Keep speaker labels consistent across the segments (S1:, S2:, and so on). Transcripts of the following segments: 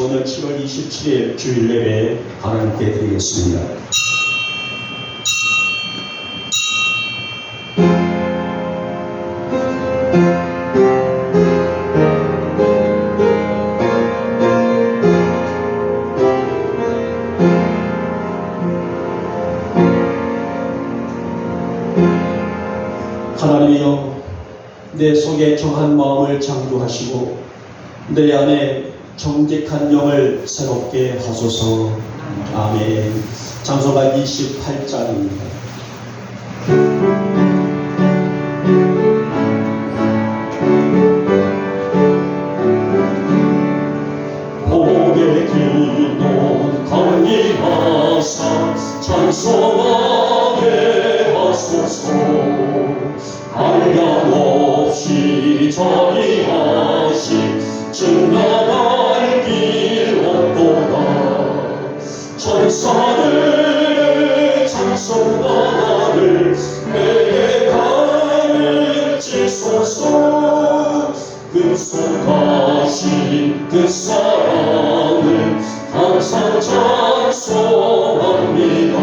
S1: 2025년 7월 27일 주일 예배 하나님께 드리겠습니다. 하나님이여, 내 속에 정한 마음을 창조하시고 내 안에 정직한 영을 새롭게 하소서. 아멘. 찬송가 28장입니다. 복의 기도 건의하사 찬송하게 하소서. 한량 없이 자리하신 증명할 길 없도다. 천사들의 찬송가를 내게 가르치소서. 근속하신 그 사랑을 항상 찬송합니다.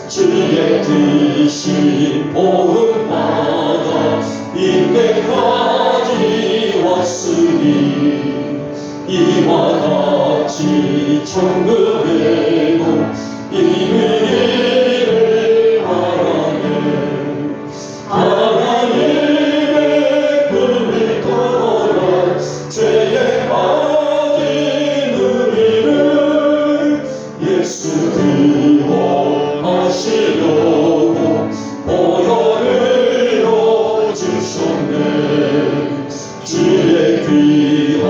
S1: 주의 크신 복음마다 이때까지 왔으니 이와 같이 천국에도 이르기를 바라네. 하나님의 꿈을 떠나 죄에 빠진 우리를 예수 구원하시려고 보혈을 넣어주셨네. 주의 귀한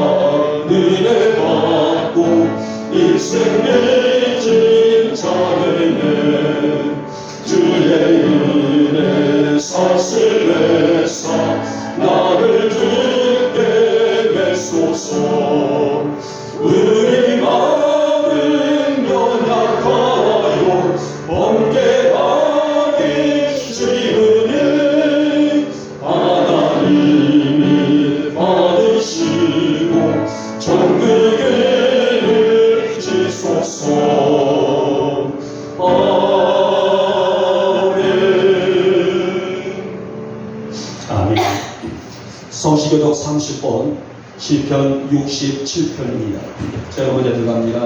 S1: 은혜 받고 일생 믿진 자들네. 주의 은혜 사슬 내사 나를 주께 메소서. 우리 마음은 연약하여 번개하기 쉬우니 하나님이 받으시고 천국을 지소서. 아멘. 성시교독 30번 시편 67편입니다. 제가 먼저 들어갑니다.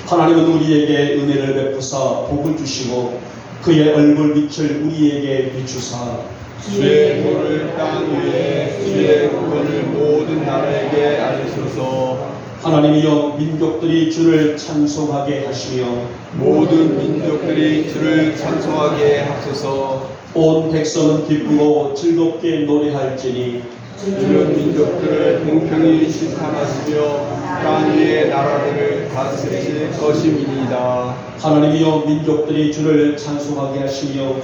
S1: 하나님은 우리에게 은혜를 베푸사 복을 주시고 그의 얼굴 빛을 우리에게 비추사
S2: 주의 도를 땅 위에 주의 구원을 모든 나라에게 알리소서.
S1: 하나님이여, 민족들이 주를 찬송하게 하시며
S2: 모든 민족들이 주를 찬송하게 하소서.
S1: 온 백성은 기쁘고 즐겁게 노래할지니
S2: 주는 민족들을 공평히 심판하시며 땅 위의 나라들을 다스리실 것임이니이다.
S1: 하나님이여, 민족들이 주를 찬송하게 하시며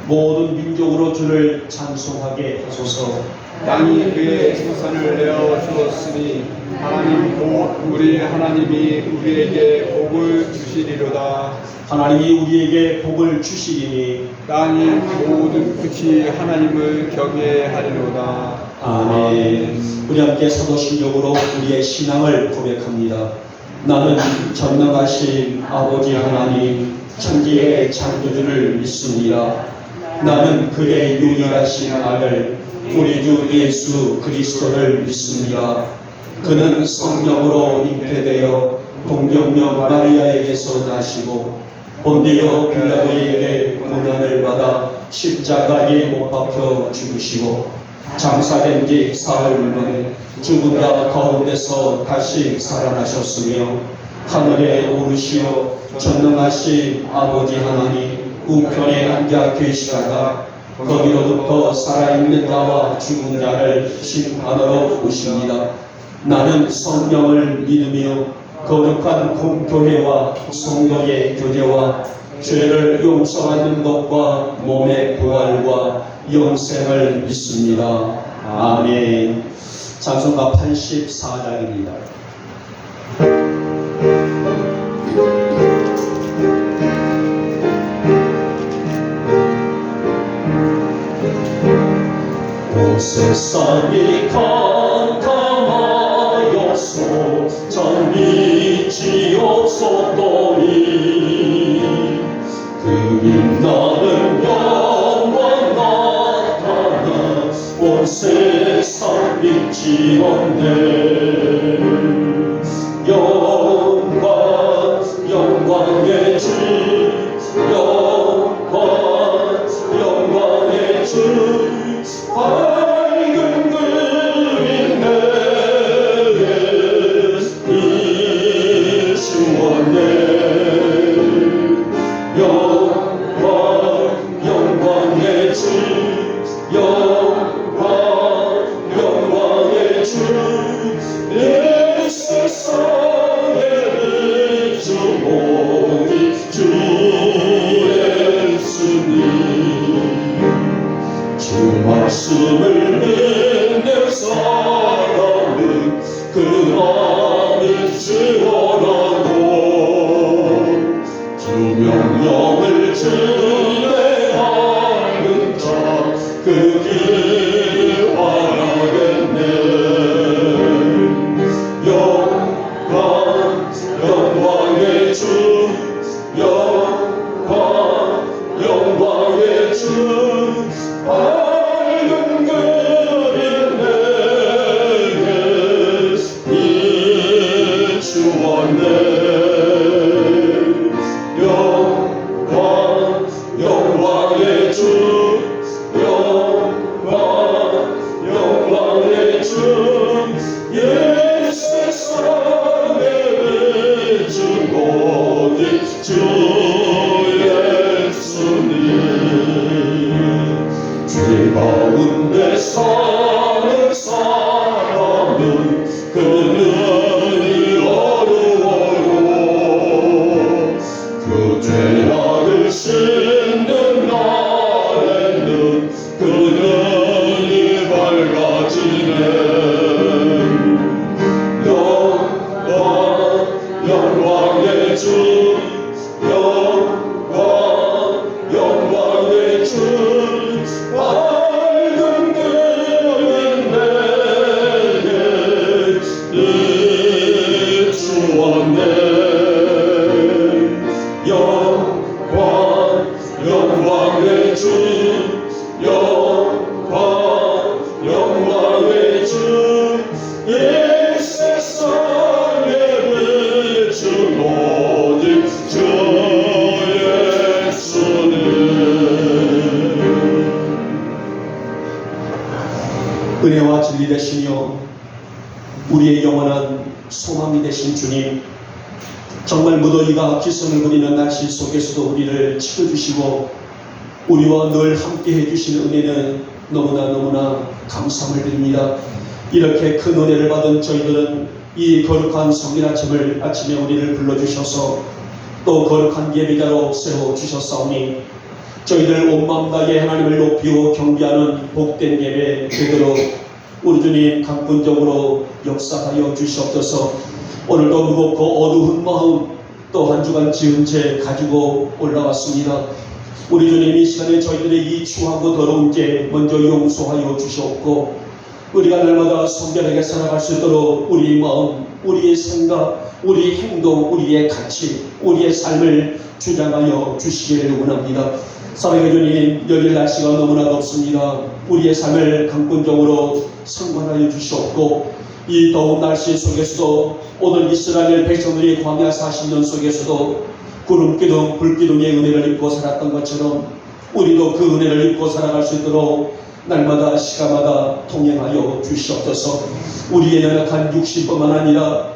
S1: 모든 민족으로 주를 찬송하게 하소서.
S2: 땅이 그의 생선을 내어 주었으니 하나님 곧 우리 하나님이 우리에게 복을 주시리로다.
S1: 하나님이 우리에게 복을 주시리니
S2: 땅이 모든 끝이 하나님을 경외하리로다.
S1: 아멘. 우리 함께 사도신경으로 우리의 신앙을 고백합니다. 나는 전능하신 아버지 하나님 천지의 창조주를 믿습니다. 나는 그의 유일하신 아들 우리 주 예수 그리스도를 믿습니다. 그는 성령으로 잉태되어 동정녀 마리아에게서 나시고 본디오 빌라도에게 고난을 받아 십자가에 못 박혀 죽으시고 장사된 지 사흘 만에 죽은 자 가운데서 다시 살아나셨으며 하늘에 오르시어 전능하신 아버지 하나님 우편에 앉아 계시다가 거기로부터 살아있는 자와 죽은 자를 심판하러 오십니다. 나는 성령을 믿으며 거룩한 공교회와 성도의 교제와 죄를 용서하는 것과 몸의 부활과 영생을 믿습니다. 아멘. 찬송가 84장입니다. 세상이 캄캄하여서 전 주시옵네. 영광 영광의 주, 영광의 주, 밝은 그림 내게 이주었네. 영광의 주, 영광의 주, 이 세상에 주모니 주 예수님. 주 말씀을 믿는 사람은 그 마음이 시원하고 주 명령을 준행하는 자 그 길을 바라겠네. 영광의 주, 영광의 주, 밝은 그림 내게 이주었네. 영광의 주, 영광의 주, 이 세상에 주고 주 예수님. 주의 가운데 사는 사람은 그늘이 어두워요. 그 죄악을 씻는 날에는 그늘이 밝아지네. 영광의 주, 영광의 주, 밝은 그림 내게 이주었네. 영광의 주, 영광의 주, 이 세상에 비추는 오직 주 예수님. 은혜와 진리 되시며 우리의 영원한 소망이 되신 주님, 정말 무더위가 기승을 부리는 날씨 속에서도 우리를 지켜주시고 우리와 늘 함께 해주시는 은혜는 너무나 감사함을 드립니다. 이렇게 큰 은혜를 받은 저희들은 이 거룩한 성일 아침에 우리를 불러주셔서 또 거룩한 예배자로 세워주셨사오니 저희들 온 마음 다해 하나님을 높이고 경배하는 복된 예배 되도록 우리 주님 강권적으로 역사하여 주시옵소서. 오늘도 무겁고 어두운 마음 또 한 주간 지은 죄 가지고 올라왔습니다. 우리 주님 이 시간에 저희들의 이 추하고 더러운 죄 먼저 용서하여 주시옵고 우리가 날마다 성결하게 살아갈 수 있도록 우리의 마음, 우리의 생각, 우리의 행동, 우리의 가치, 우리의 삶을 주장하여 주시기를 원합니다. 사랑의 주님, 여기 날씨가 너무나 덥습니다. 우리의 삶을 강권적으로 상관하여 주시옵고 이 더운 날씨 속에서도 오늘 이스라엘 백성들이 광야 40년 속에서도 구름기둥, 불기둥의 은혜를 입고 살았던 것처럼 우리도 그 은혜를 입고 살아갈 수 있도록 날마다 시간마다 통행하여 주시옵소서. 우리의 연약한 육신뿐만 아니라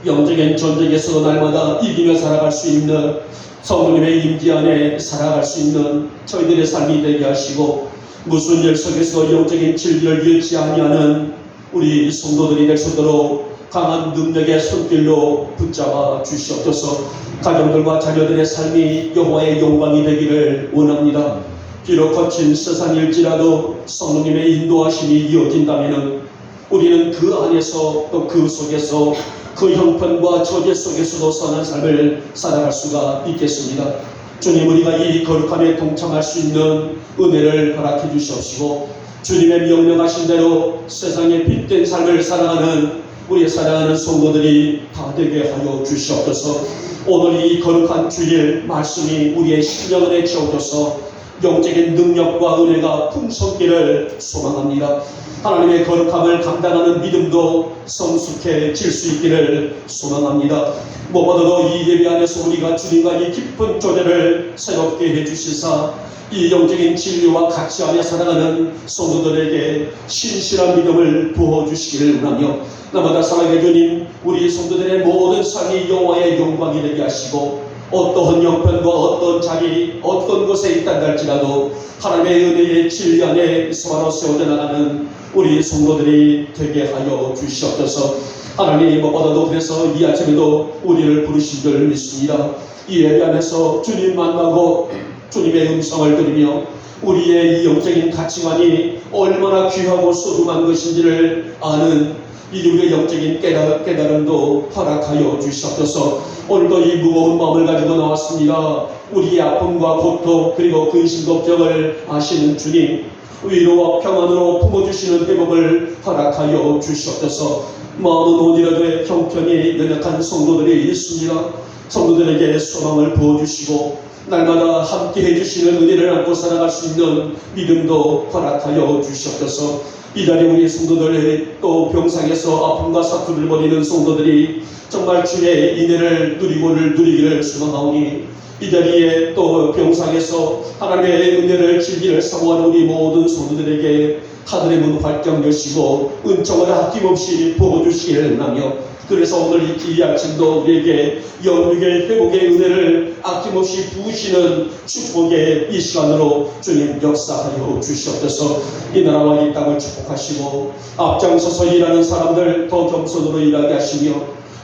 S1: 영적인 전쟁에서도 날마다 이기며 살아갈 수 있는 성령님의 임재 안에 살아갈 수 있는 저희들의 삶이 되게 하시고 무슨 일 속에서 영적인 진리를 잃지 아니하는 우리 성도들이 될 수 있도록 강한 능력의 손길로 붙잡아 주시옵소서. 가정들과 자녀들의 삶이 여호와의 영광이 되기를 원합니다. 비록 거친 세상일지라도 성령님의 인도하심이 이어진다면 우리는 그 안에서 또 그 속에서 그 형편과 처지 속에서도 선한 삶을 살아갈 수가 있겠습니다. 주님, 우리가 이 거룩함에 동참할 수 있는 은혜를 허락해 주시옵시고 주님의 명령하신 대로 세상에 빛된 삶을 살아가는 우리의 사랑하는 성도들이 다 되게 하여 주시옵소서. 오늘 이 거룩한 주일 말씀이 우리의 심령 안에 채워져서 영적인 능력과 은혜가 풍성기를 소망합니다. 하나님의 거룩함을 감당하는 믿음도 성숙해질 수 있기를 소망합니다. 무엇보다도 이 예배 안에서 우리가 주님과 이 깊은 교제를 새롭게 해주시사 이 영적인 진리와 가치 안에 살아가는 성도들에게 신실한 믿음을 부어주시기를 원하며, 나마다 사랑의 주님, 우리 성도들의 모든 삶이 여호와의 영광이 되게 하시고, 어떠한 형편과 어떤 자리, 어떤 곳에 있다 할지라도 하나님의 은혜의 진리 안에 서로 세워져 나가는 우리 성도들이 되게 하여 주시옵소서. 하나님, 무엇보다도 그래서 이 아침에도 우리를 부르신 줄 믿습니다. 이 예배 안에서 주님 만나고 주님의 음성을 들으며 우리의 이 영적인 가치관이 얼마나 귀하고 소중한 것인지를 아는 이 우리의 영적인 깨달음도 허락하여 주시옵소서. 오늘도 이 무거운 마음을 가지고 나왔습니다. 우리의 아픔과 고통 그리고 근심 걱정을 아시는 주님, 위로와 평안으로 품어주시는 회복을 허락하여 주시옵소서. 마음은 온이라도 형편이 연약한 성도들이 있습니다. 성도들에게 소망을 부어주시고 날마다 함께 해주시는 은혜를 안고 살아갈 수 있는 믿음도 허락하여 주시옵소서. 이 자리에 우리 성도들, 또 병상에서 아픔과 사투를 벌이는 성도들이 정말 주의 인애를 누리기를 소망하오니, 이 자리에 또 병상에서 하나님의 은혜를 진리를 사모하는 우리 모든 성도들에게 하늘의 문 활짝 여시고 은총을 아낌없이 부어주시기를 원하며, 그래서 오늘 이 아침도 우리에게 영육의 회복의 은혜를 아낌없이 부으시는 축복의 이 시간으로 주님 역사하여 주시옵소서. 이 나라와 이 땅을 축복하시고 앞장서서 일하는 사람들 더 겸손으로 일하게 하시며,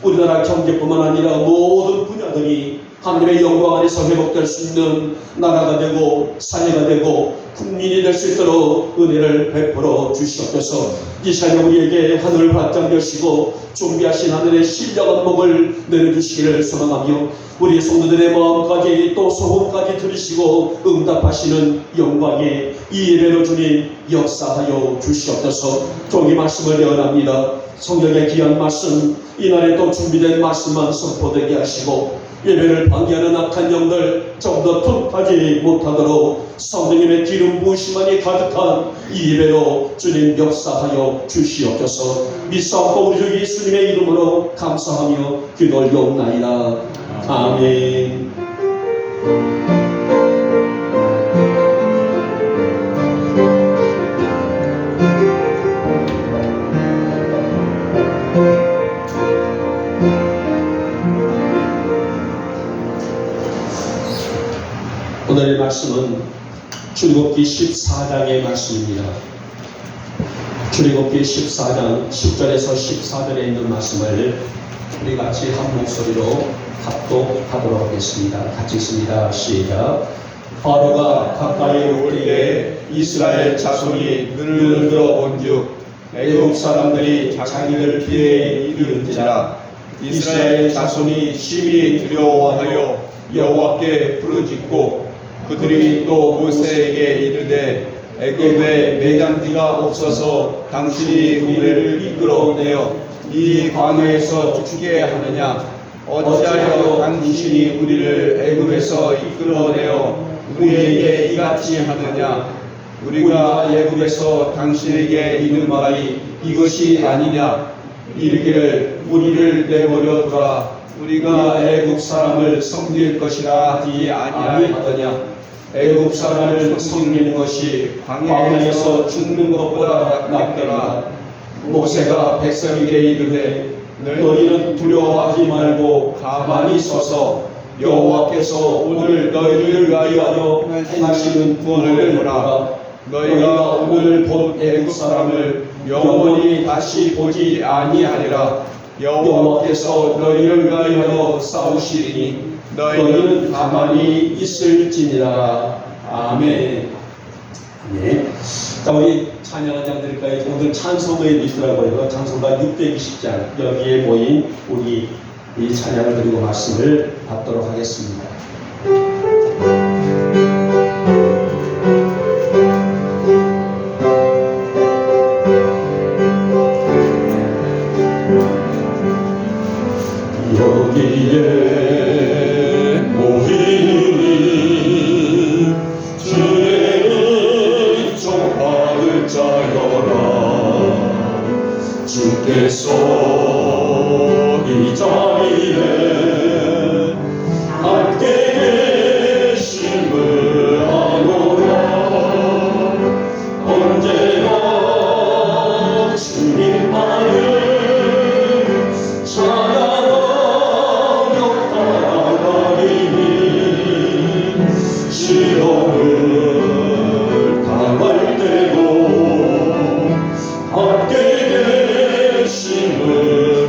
S1: 우리나라 경제뿐만 아니라 모든 분야들이 하나님의 영광 안에서 회복될 수 있는 나라가 되고 사회가 되고 국민이 될 수 있도록 은혜를 베풀어 주시옵소서. 이 시간에 우리에게 하늘을 바짝 여시고 준비하신 하늘의 신령한 복을 내려주시기를 소망하며, 우리 성도들의 마음까지 또 소원까지 들으시고 응답하시는 영광의 이 예배로 주님 역사하여 주시옵소서. 종이 말씀을 예언합니다. 성경의 귀한 말씀, 이날에 또 준비된 말씀만 선포되게 하시고 예배를 방해하는 악한 영들 좀 더 통하지 못하도록 성령님의 기름 부으심만이 가득한 이 예배로 주님 역사하여 주시옵소서. 믿사옵고 우리 주 예수님의 이름으로 감사하며 기도하옵나이다. 아멘. 오늘의 말씀은 출애굽기 14장의 말씀입니다. 출애굽기 14장 10절에서 14절에 있는 말씀을 우리 같이 한 목소리로 합독하도록 하겠습니다. 같이 읽습니다. 시작. 바로가 가까이 올 때에 이스라엘 자손이 눈을 들어본즉 애굽 사람들이 자기들 뒤에 이르는지라. 이스라엘 자손이 심히 두려워하여 여호와께 부르짖고 그들이 또 모세에게 이르되 애굽에 매장지가 없어서 당신이 우리를 이끌어내어 이 광야에서 죽게 하느냐? 어찌하여 당신이 우리를 애굽에서 이끌어내어 우리에게 이같이 하느냐? 우리가 애굽에서 당신에게 이른 말이 이것이 아니냐? 이르기를 우리를 내버려 두라. 우리가 애굽 사람을 섬길 것이라 하지 아니하더냐? 애굽 사람을 섬기는 것이 광야에서 죽는 것보다 낫더라. 모세가 백성에게 이르되 너희는 두려워하지 말고 가만히 서서 여호와께서 오늘 너희를 위하여 행하시는 구원을 보라. 너희가 오늘 본 애굽 사람을 영원히 다시 보지 아니하리라. 여호와께서 너희를 위하여 싸우시리니 너희는 가만히 있을지니라. 아멘. 네. 자, 우리 찬양한 장 드릴까요? 오늘 찬송가에 있더라고요. 찬송가 620장. 여기에 모인 우리 이 찬양을 드리고 말씀을 받도록 하겠습니다. 여기에 모이니 주의 은총 받을 자여라. 주께서 이 자리에 함께 계심을 아노라. 언제나 주님만을 찬양하며 따라가리니 시험을 당할 때도 함께 계심을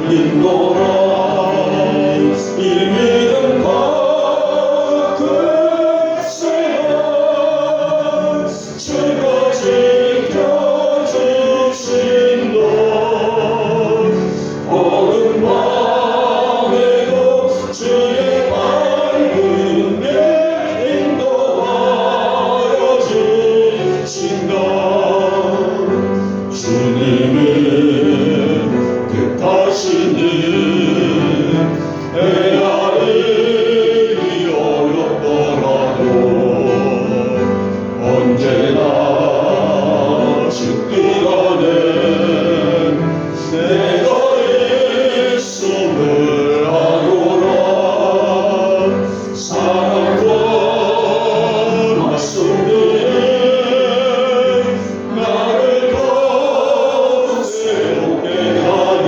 S1: 믿노라. 이 믿음과 그 세상 주가 지켜주신다. 어두운 밤에도 주의 밝은 내 인도하여 주신다. 주님은 뜻하시는 애아들이 어렵더라도 언제나 주께가는 내가 있음을 아노라. 사랑과 말씀들은 나를 더욱 새롭게 하니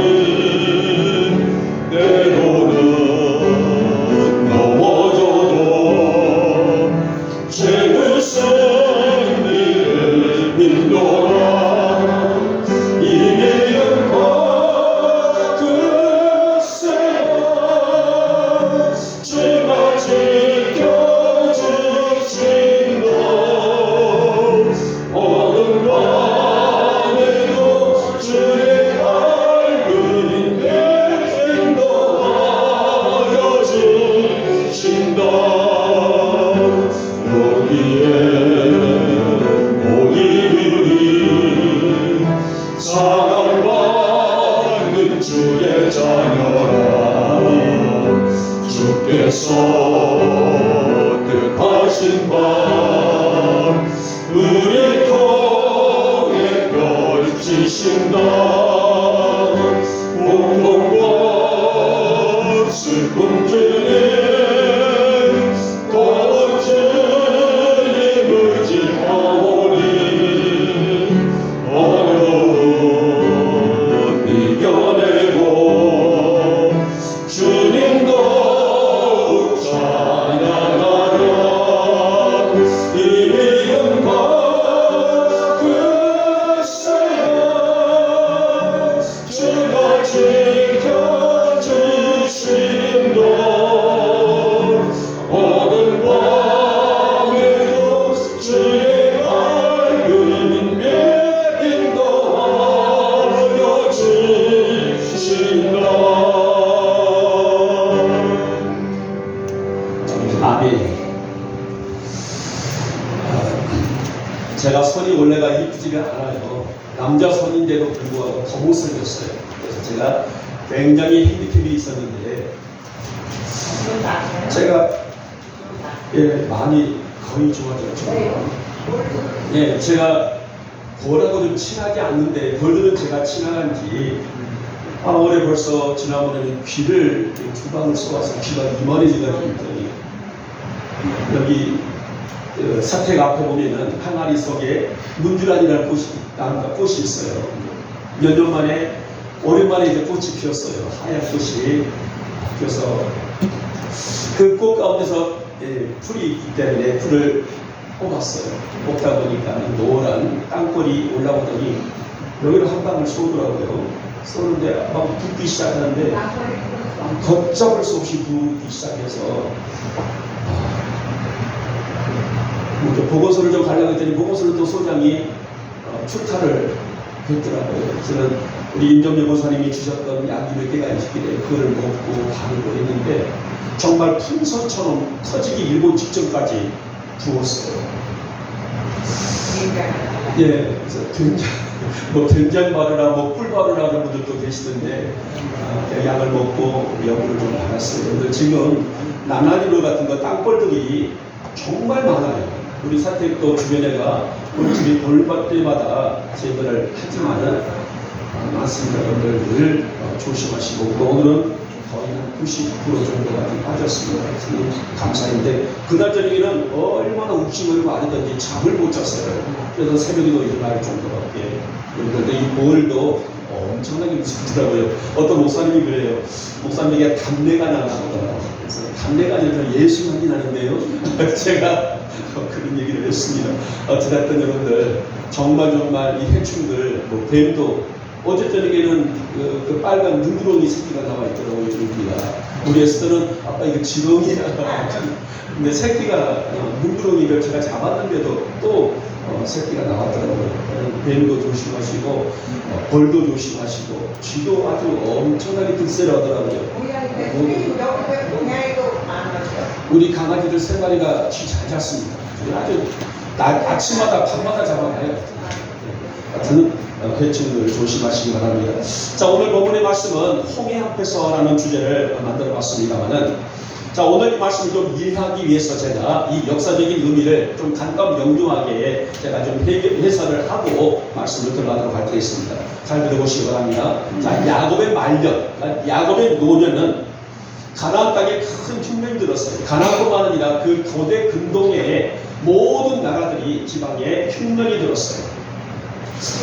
S1: 때로는 넘어져도 죄는 승리를 믿노라. 이 믿음과 그 세상 주가 지켜주신다. 어두운 밤에도 주의 밝은 내 인도하여 주신다. 여기에 모이리 사랑받는 주의 자녀라. 주께서 뜻하신 바 우리 통해 펼치신다. 공동과 슬픔 중에 더욱 주님을 지켜오니 어려움 이겨내고 주님도 찬양하라. 이 믿음과 그 세상 주가 지켜주신다. 어두운 밤에도 주의 밝은 매 인도하여 주신다. 아멘. 제가 손이 원래가 이쁘지가 않아요. 남자 손인데도 불구하고 더 못생겼어요. 그래서 제가 굉장히 핸디캡이 있었는데 제가 많이 거의 좋아졌죠. 예, 제가 뭐라고는 친하지 않는데 벌들은 제가 친한 지 올해 벌써 지난번에는 귀를 두 방울 쏘아서 귀가 이만해져가지고 있더니 여기 사택 앞에 보면은 항아리 속에 문주란이라는 꽃이 있어요. 몇 년 만에 오랜만에 이제 꽃이 피었어요. 하얀 꽃이. 그래서 그 꽃 가운데서 풀이 있기 때문에 풀을 뽑았어요. 뽑다 보니까 노란 땅굴이 올라오더니 여기로 한 방울 쏘더라고요. 쏘는데 막 붓기 시작하는데 걷잡을 수 없이 붓기 시작해서 보고서를 좀 가려고 했더니 보고서를 또 소장이 출타를 했더라고요. 저는 우리 임정재 목사님이 주셨던 약이 몇 개가 있길래 그걸 먹고 바르고 했는데 정말 풍선처럼 터지기 일보 직전까지 부었어요. 예, 그래서 된장 바르라, 꿀 바르라 하는 분들도 계시던데 약을 먹고 연구를 좀 받았어요. 근데 지금 나나리로 같은 거 땅벌들이 정말 많아요. 우리 사택도 주변에가 우리 집이 돌밭 때마다 제거를 하지만은 많습니다. 여러분들 늘 조심하시고 또 오늘은 거의 한 90% 정도가 좀 빠졌습니다. 감사인데 그날 저녁에는 얼마나 웃기고 많이든지 잠을 못 잤어요. 그래서 새벽에도 일어날 정도로 여러분들 이 보혈도 엄청나게 무섭더라고요. 어떤 목사님이 그래요. 목사님에게 담내가 나나 보다. 그래서 담내가 아니라 예수만이 나는데요. 제가 그런 얘기를 했습니다. 어찌됐든 여러분들 정말 이 해충들 뱀도 어제 저녁에는 그 빨간 눈구렁이 새끼가 나와 있더라고요. 여기가 우리 에스더는 아빠 이거 지렁이야. 근데 새끼가 눈구렁이를 제가 잡았는데도 또 새끼가 나왔더라고요. 뱀도 조심하시고 벌도 조심하시고 쥐도 아주 엄청나게 들세라더라고요. 우리 강아지들 3마리가 쥐 잘 잡습니다. 아주 아침마다 밤마다 잡아가요. 하여튼 해충을 조심하시기 바랍니다. 자, 오늘 본문의 말씀은 홍해 앞에서라는 주제를 만들어 봤습니다만은, 자, 오늘 이 말씀을 좀 이해하기 위해서 제가 이 역사적인 의미를 좀 간단 명료하게 제가 좀 해설을 하고 말씀을 들어가도록 하겠습니다. 잘 들어보시기 바랍니다. 자, 야곱의 말년, 야곱의 노년은 가나안 땅에 큰 흉년이 들었어요. 가나안뿐만 아니라 그 고대 근동의 모든 나라들이 지방에 흉년이 들었어요.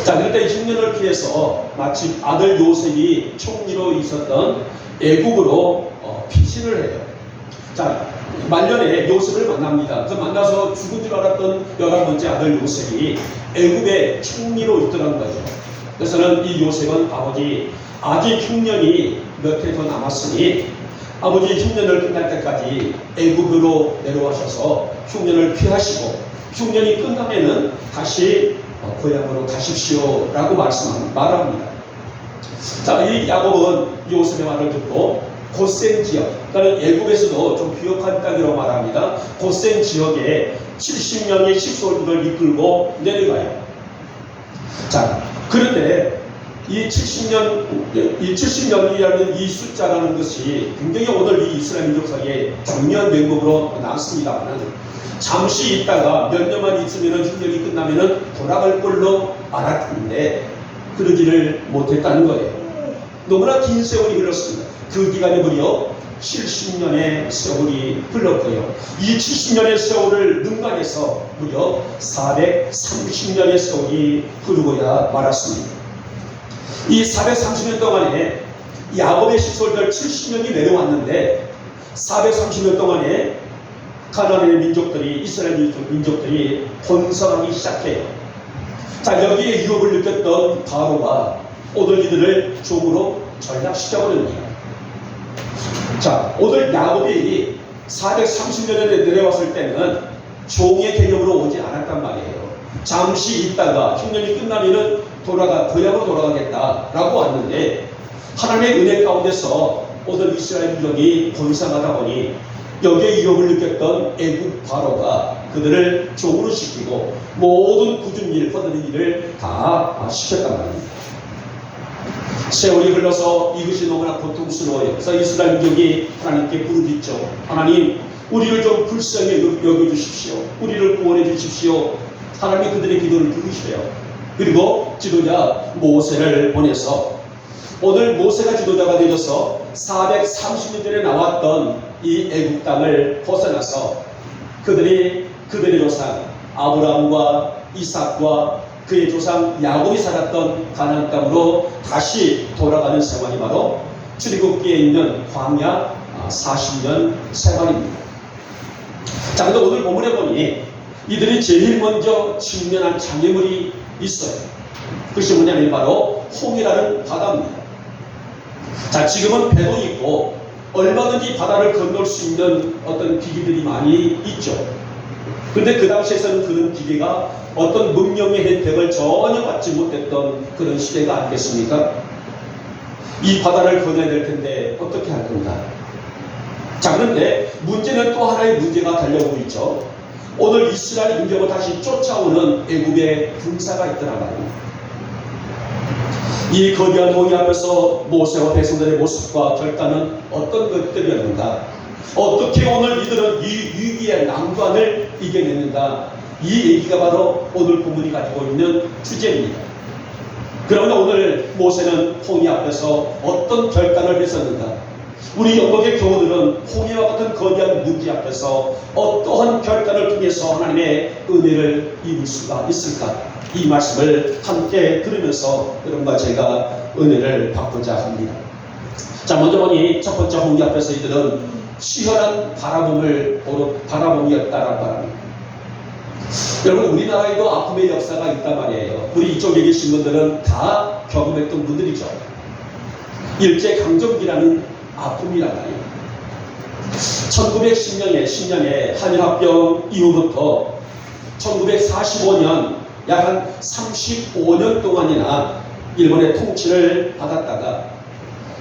S1: 자, 그때 흉년을 피해서 마치 아들 요셉이 총리로 있었던 애국으로 피신을 해요. 자, 말년에 요셉을 만납니다. 그 만나서 죽은 줄 알았던 11번째 아들 요셉이 애국의 총리로 있더라는 거죠. 그래서는 이 요셉은 아버지 아직 흉년이 몇 해 더 남았으니 아버지 흉년을 끝날 때까지 애국으로 내려와셔서 흉년을 피하시고 흉년이 끝나면은 다시 고향으로 가십시오 라고 말합니다. 자, 이 야곱은 요셉의 말을 듣고 고센 지역, 그러니까 애굽에서도 좀 비옥한 땅이라고 말합니다. 고센 지역에 70명의 식솔들을 이끌고 내려가요. 자, 그런데 이 70년이라는 이 숫자라는 것이 굉장히 오늘 이 이스라엘 민족사에 중요한 명목으로 나왔습니다만 잠시 있다가 몇 년만 있으면 흉년이 끝나면 돌아갈 걸로 알았는데 그러지를 못했다는 거예요. 너무나 긴 세월이 흘렀습니다. 그 기간이 무려 70년의 세월이 흘렀고요. 이 70년의 세월을 능가해서 무려 430년의 세월이 흐르고야 말았습니다. 이 430년 동안에 야곱의 식솔들 70년이 내려왔는데 430년 동안에 가나안의 민족들이 이스라엘 민족들이 번성하기 시작해요. 자, 여기에 유혹을 느꼈던 바로가 오늘 이들을 종으로 전락시켜버립니다. 자, 오늘 야곱이 430년에 내려왔을 때는 종의 개념으로 오지 않았단 말이에요. 잠시 있다가 흉년이 끝나면은 고향으로 돌아가겠다라고 왔는데 하나님의 은혜 가운데서 오늘 이스라엘 민족이 번성하다 보니 여기에 유혹을 느꼈던 애국 바로가 그들을 종으로 시키고 모든 굳은 일, 허드렛 일을 다 시켰단 말입니다. 세월이 흘러서 이것이 너무나 고통스러워요. 그래서 이스라엘 민족이 하나님께 부르짖죠. 하나님, 우리를 좀 불쌍히 여겨주십시오. 우리를 구원해 주십시오. 하나님이 그들의 기도를 들으셔요. 그리고 지도자 모세를 보내서 오늘 모세가 지도자가 되어서 430년 전에 나왔던 이 애국 땅을 벗어나서 그들의 조상 아브라함과 이삭과 그의 조상 야곱이 살았던 가나안 땅으로 다시 돌아가는 생활이 바로 출애굽기에 있는 광야 40년 생활입니다. 자, 근데 오늘 본문에 보니 이들이 제일 먼저 직면한 장애물이 있어요. 그것이 뭐냐면 바로 홍해라는 바다입니다. 자, 지금은 배도 있고 얼마든지 바다를 건널 수 있는 어떤 기기들이 많이 있죠. 그런데 그 당시에서는 그런 기계가 어떤 문명의 혜택을 전혀 받지 못했던 그런 시대가 아니겠습니까? 이 바다를 건너야 될 텐데 어떻게 할 건가? 자, 그런데 문제는 또 하나의 문제가 달려오고 있죠. 오늘 이스라엘 민족을 다시 쫓아오는 애국의 군사가 있더라 말입니다. 이 거대한 홍해 앞에서 모세와 백성들의 모습과 결단은 어떤 것들이었는가? 어떻게 오늘 이들은 이 위기의 난관을 이겨냈는가? 이 얘기가 바로 오늘 본문이 가지고 있는 주제입니다. 그러면 오늘 모세는 홍해 앞에서 어떤 결단을 했었는가? 우리 영국의 교우들은 홍해와 같은 거대한 문제 앞에서 어떠한 결단을 통해서 하나님의 은혜를 입을 수가 있을까? 이 말씀을 함께 들으면서 여러분과 제가 은혜를 받고자 합니다. 자, 먼저 보니 첫 번째 홍해 앞에서 이들은 치열한 바라봄이었다라고 말합니다. 여러분, 우리나라에도 아픔의 역사가 있단 말이에요. 우리 이쪽에 계신 분들은 다 경험했던 분들이죠. 일제강점기라는 아픔이란 말이에요. 1910년에 한일합병 이후부터 1945년 약 한 35년 동안이나 일본의 통치를 받았다가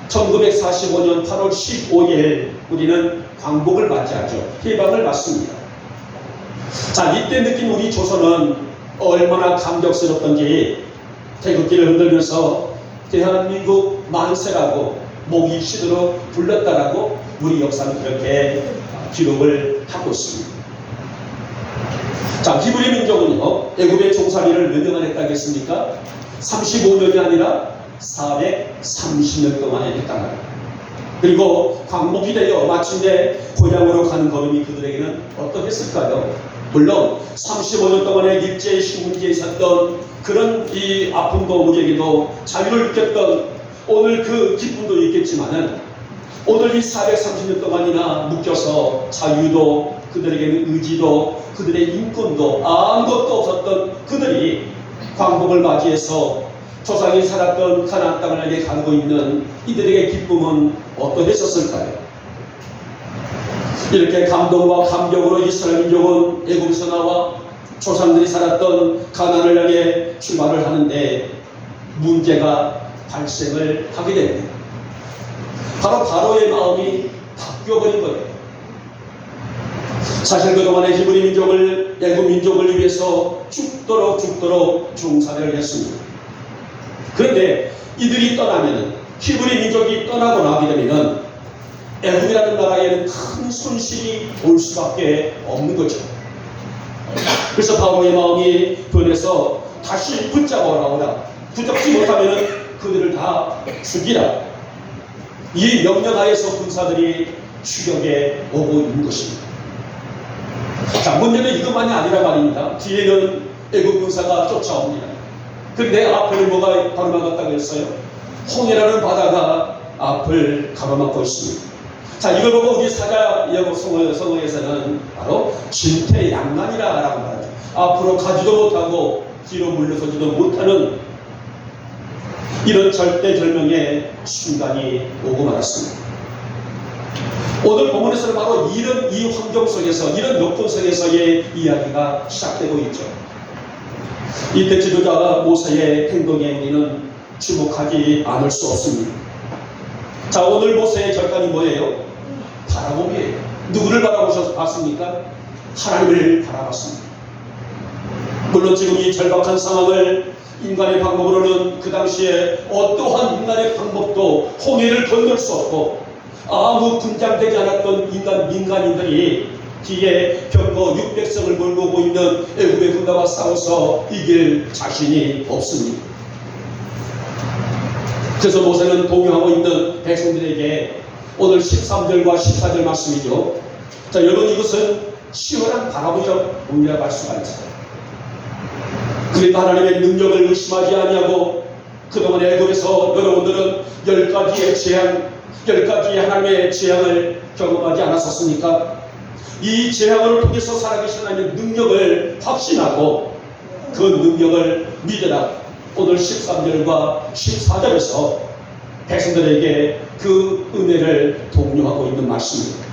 S1: 1945년 8월 15일 우리는 광복을 맞이하죠. 해방을 맞습니다. 자, 이때 느낀 우리 조선은 얼마나 감격스럽던지 태극기를 흔들면서 대한민국 만세라고 목이 쉬도록 불렀다라고 우리 역사는 그렇게 기록을 하고 있습니다. 자, 히브리 민족은요, 애굽의 종살이를 몇 년간 했다겠습니까? 35년이 아니라 430년 동안 했단 말이에요. 그리고 광복이 되어 마침내 고향으로 가는 걸음이 그들에게는 어떻겠을까요? 물론 35년 동안의 일제의 식민지에 있었던 그런 이 아픔도 우리에게도 자유를 느꼈던 오늘 그 기쁨도 있겠지만은 오늘 이 430년 동안이나 묶여서 자유도 그들에게는 의지도 그들의 인권도 아무것도 없었던 그들이 광복을 맞이해서 조상이 살았던 가나안 땅을 향해 가고 있는 이들에게 기쁨은 어떠했었을까요? 이렇게 감동과 감격으로 이스라엘 민족은 애굽에서 나와 조상들이 살았던 가나안을 향해 출발을 하는데 문제가 발생을 하게 됩니다. 바로 바로의 마음이 바뀌어버린 거예요. 사실 그동안의 히브리 민족을 애굽 민족을 위해서 죽도록 중사를 했습니다. 그런데 이들이 떠나면은 히브리 민족이 떠나고 나게 되면은 애굽이라는 나라에는 큰 손실이 올 수밖에 없는 거죠. 그래서 바로의 마음이 변해서 다시 붙잡아오라. 붙잡지 못하면은 그들을 다 죽이라. 이 명령하에서 군사들이 추격에 오고 있는 것입니다. 자, 문제는 이것만이 아니라 말입니다. 뒤에는 애국 군사가 쫓아옵니다. 그런데 앞에는 뭐가 가로막았다고 했어요? 홍해라는 바다가 앞을 가로막고 있습니다. 자, 이걸 보고 우리 사자 성어에서는 바로 진퇴양난이라고 말하죠. 앞으로 가지도 못하고 뒤로 물러서지도 못하는 이런 절대절명의 순간이 오고 말았습니다. 오늘 본문에서는 바로 이런 이 환경 속에서, 이런 역동 속에서의 이야기가 시작되고 있죠. 이때 지도자 모세의 행동에 우리는 주목하지 않을 수 없습니다. 자, 오늘 모세의 결단이 뭐예요? 바라봄이에요. 누구를 바라보셨습니까? 하나님을 바라봤습니다. 물론 지금 이 절박한 상황을 인간의 방법으로는 그 당시에 어떠한 인간의 방법도 홍해를 건널 수 없고 아무 군장되지 않았던 민간인들이 뒤에 병거 600석을 몰고 오고 있는 애굽의 군대와 싸워서 이길 자신이 없습니다. 그래서 모세는 동요하고 있는 백성들에게 오늘 13절과 14절 말씀이죠. 자, 여러분, 이것은 치열한 바라보죠. 우리가 알 수가 있어요. 그러니까 하나님의 능력을 의심하지 아니하고 그동안 애굽에서 여러분들은 10가지의 하나님의 재앙을 경험하지 않았었습니까? 이 재앙을 통해서 살아계신 하나님의 능력을 확신하고 그 능력을 믿으라. 오늘 13절과 14절에서 백성들에게 그 은혜를 독려하고 있는 말씀입니다.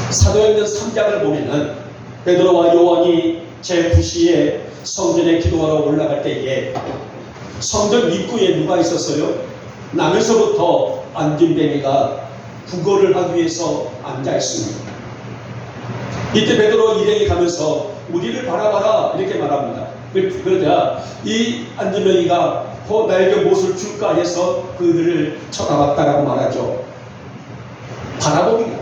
S1: 사도행전 3장을 보면은 베드로와 요한이 제9시에 성전에 기도하러 올라갈 때에 성전 입구에 누가 있었어요? 남에서부터 안진뱅이가 구걸을 하기 위해서 앉아 있습니다. 이때 베드로 일행이 가면서 우리를 바라봐라 이렇게 말합니다. 그러자 이 안진뱅이가 나에게 무엇을 줄까 해서 그들을 쳐다봤다라고 말하죠. 바라봅니다.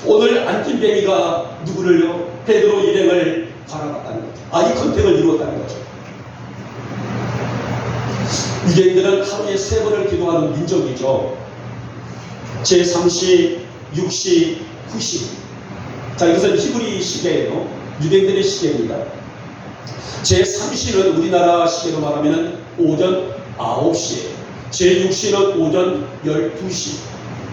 S1: 오늘 안진뱅이가 누구를요? 베드로 일행을 바라봤다는 거죠. 아이 컨택을 이루었다는 거죠. 유대인들은 하루에 3번을 기도하는 민족이죠. 제3시, 6시, 9시. 자, 이것은 히브리 시계예요. 유대인들의 시계입니다. 제3시는 우리나라 시계로 말하면 오전 9시예요. 제6시는 오전 12시.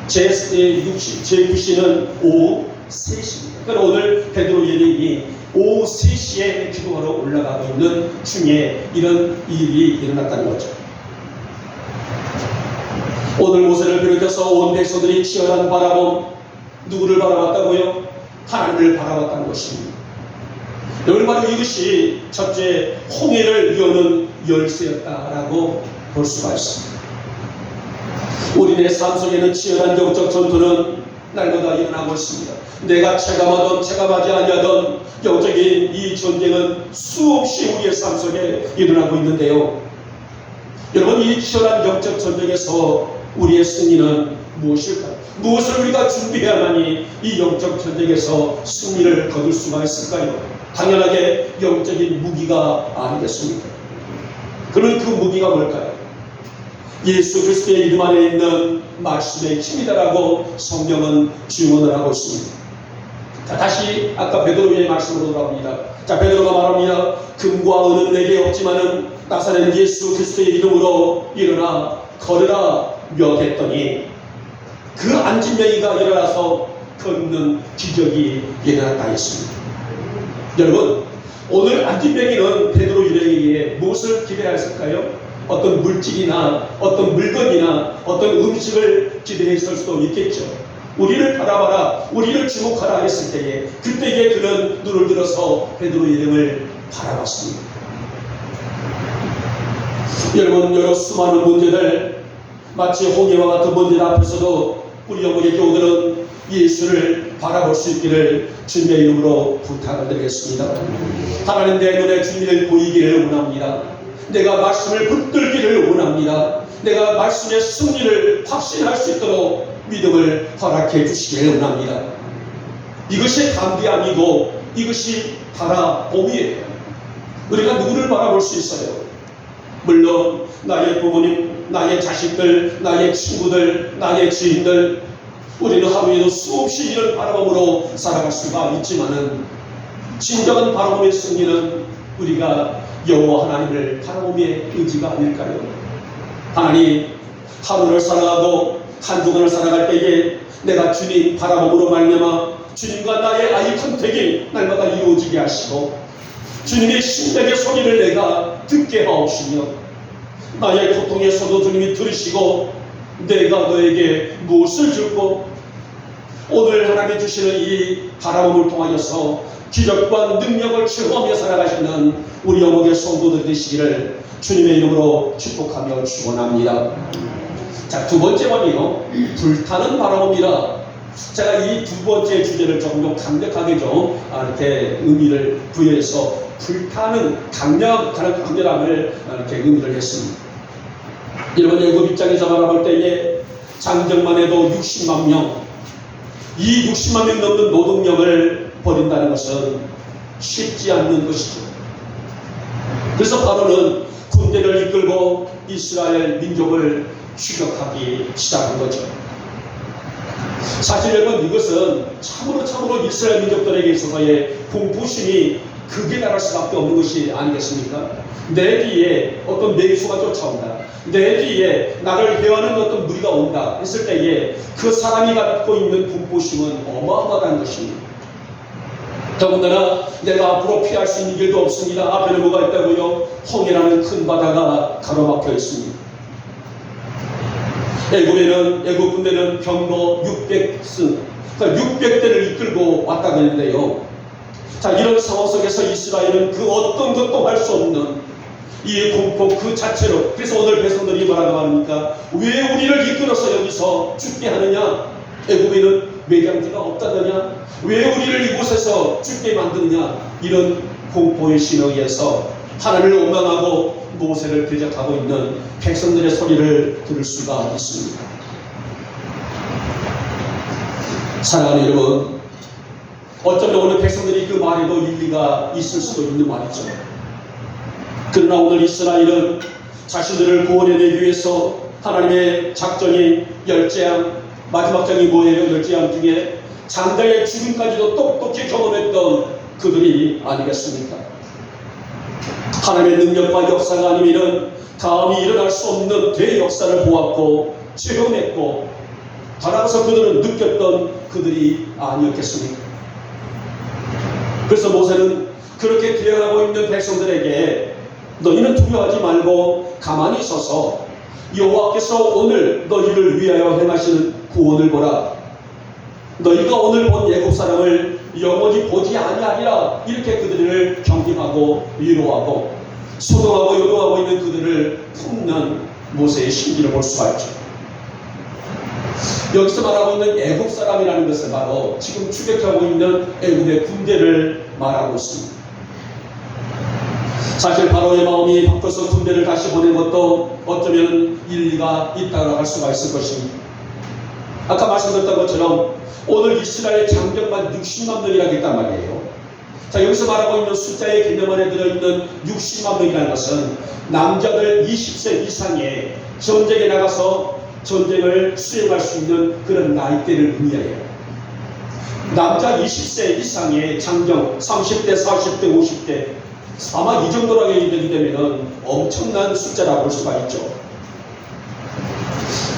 S1: 제6시, 제9시는 오후 3시입니다. 그러니까 오늘 베드로 예언이 오후 3시에 기도하러 올라가고 있는 중에 이런 일이 일어났다는 거죠. 오늘 모세를 비롯해서 온 백성들이 치열한 바라봄, 누구를 바라봤다고요? 하나님을 바라봤다는 것입니다. 여러분, 바로 이것이 첫째 홍해를 여는 열쇠였다라고 볼 수가 있습니다. 우리의 삶 속에는 치열한 영적 전투는 날마다 일어나고 있습니다. 내가 체감하던 체감하지 아니하던 영적인 이 전쟁은 수없이 우리의 삶 속에 일어나고 있는데요. 여러분, 이 치열한 영적 전쟁에서 우리의 승리는 무엇일까요? 무엇을 우리가 준비해야만이 이 영적 전쟁에서 승리를 거둘 수가 있을까요? 당연하게 영적인 무기가 아니겠습니까? 그러면 그 무기가 뭘까요? 예수 그리스도의 이름 안에 있는 말씀의 힘이다라고 성경은 증언을 하고 있습니다. 자, 다시 아까 베드로의 말씀으로 돌아옵니다. 자, 베드로가 말합니다. 금과 은은 내게 없지만은 나사렛 예수 그리스도의 이름으로 일어나 걸으라 명했더니 그 안진뱅이가 일어나서 걷는 기적이 일어났다 했습니다. 여러분, 오늘 안진뱅이는 베드로 유대인에게 무엇을 기대했을까요? 어떤 물질이나 어떤 물건이나 어떤 음식을 기대했을 수도 있겠죠. 우리를 바라봐라, 우리를 주목하라 했을 때에 그때에 그는 눈을 들어서 베드로 이름을 바라봤습니다. 여러분, 여러 수많은 문제들, 마치 홍해와 같은 문제들 앞에서도 우리 영혼의 교우들은 예수를 바라볼 수 있기를 주님의 이름으로 부탁을 드리겠습니다. 하나님, 내 눈에 주님을 보이기를 원합니다. 내가 말씀을 붙들기를 원합니다. 내가 말씀의 승리를 확신할 수 있도록 믿음을 허락해 주시기를 원합니다. 이것이 담대함이고 이것이 바라봄이에요. 우리가 누구를 바라볼 수 있어요? 물론 나의 부모님, 나의 자식들, 나의 친구들, 나의 지인들, 우리는 하루에도 수없이 이런 바라봄으로 살아갈 수가 있지만은 진정한 바라봄의 승리는 우리가 여호와 하나님을 바라봄의 의지가 아닐까요? 하나님, 하루를 살아가고 한 주간을 살아갈 때에 내가 주님 바라봄으로 말미암아 주님과 나의 아이 컨택이 날마다 이루어지게 하시고 주님의 심장의 소리를 내가 듣게 하옵시며 나의 고통에서도 주님이 들으시고 내가 너에게 무엇을 줄고 오늘 하나님이 주시는 이 바라봄을 통하여서 기적과 능력을 체험하며 살아가시는 우리 영혼의 성도들 되시기를 주님의 이름으로 축복하며 축원합니다. 자, 두 번째 번이요, 불타는 바라봄이라. 제가 이 두 번째 주제를 조금 더 강력하게 좀 이렇게 의미를 부여해서 불타는 강렬함을 이렇게 의미를 했습니다. 여러분, 애굽 입장에서 바라볼 때에 장정만 해도 60만 명, 이 60만 명 넘는 노동력을 버린다는 것은 쉽지 않는 것이죠. 그래서 바로는 군대를 이끌고 이스라엘 민족을 추격하기 시작한 거죠. 사실 여러분, 이것은 참으로 이스라엘 민족들에게 있어서의 공포심이 극에 달할 수밖에 없는 것이 아니겠습니까? 내 뒤에 어떤 맹수가 쫓아온다, 내 뒤에 나를 해하는 어떤 무리가 온다 했을 때에 그 사람이 갖고 있는 공포심은 어마어마한 것입니다. 더군다나 내가 앞으로 피할 수 있는 길도 없습니다. 앞에는 뭐가 있다고요? 홍해라는 큰 바다가 가로막혀 있습니다. 애굽 군대는 병거 600승, 그러니까 600대를 이끌고 왔다고 했는데요. 자, 이런 상황 속에서 이스라엘은 그 어떤 것도 할 수 없는 이 공포 그 자체로, 그래서 오늘 백성들이 뭐라고 합니까? 왜 우리를 이끌어서 여기서 죽게 하느냐? 애굽에는 매장지가 없다느냐? 왜 우리를 이곳에서 죽게 만드느냐? 이런 공포의 신에 의해서 하나님을 원망하고 모세를 대적하고 있는 백성들의 소리를 들을 수가 있습니다. 사랑하는 여러분, 어쩌면 오늘 백성들이 그 말에도 일리가 있을 수도 있는 말이죠. 그러나 오늘 이스라엘은 자신들을 구원해내기 위해서 하나님의 작전이 열재앙, 마지막 장이 뭐예요? 열재앙 중에 장자의 죽음까지도 똑똑히 경험했던 그들이 아니겠습니까? 하나님의 능력과 역사가 아니면 다음이 일어날 수 없는 대역사를 보았고 체험했고 따라서 그들은 느꼈던 그들이 아니었겠습니까? 그래서 모세는 그렇게 대응하고 있는 백성들에게 너희는 두려워하지 말고 가만히 서서 여호와께서 오늘 너희를 위하여 행하시는 구원을 보라. 너희가 오늘 본 애굽 사람을 영원히 보지 아니하리라. 이렇게 그들을 격림하고 위로하고 소동하고 요동하고 있는 그들을 품는 모세의 심기를 볼 수가 있죠. 여기서 말하고 있는 애굽 사람이라는 것은 바로 지금 추격하고 있는 애굽의 군대를 말하고 있습니다. 사실 바로의 마음이 바뀌어서 군대를 다시 보낸 것도 어쩌면 일리가 있다고 할 수가 있을 것입니다. 아까 말씀드렸던 것처럼 오늘 이스라엘 장병만 60만 명이라고 했단 말이에요. 자, 여기서 말하고 있는 숫자의 개념 안에 들어있는 60만 명이라는 것은 남자들 20세 이상의 전쟁에 나가서 전쟁을 수행할 수 있는 그런 나이대를 의미해요. 남자 20세 이상의 장정 30대, 40대, 50대 아마 이 정도라고 얘기되게 되면 엄청난 숫자라고 볼 수가 있죠.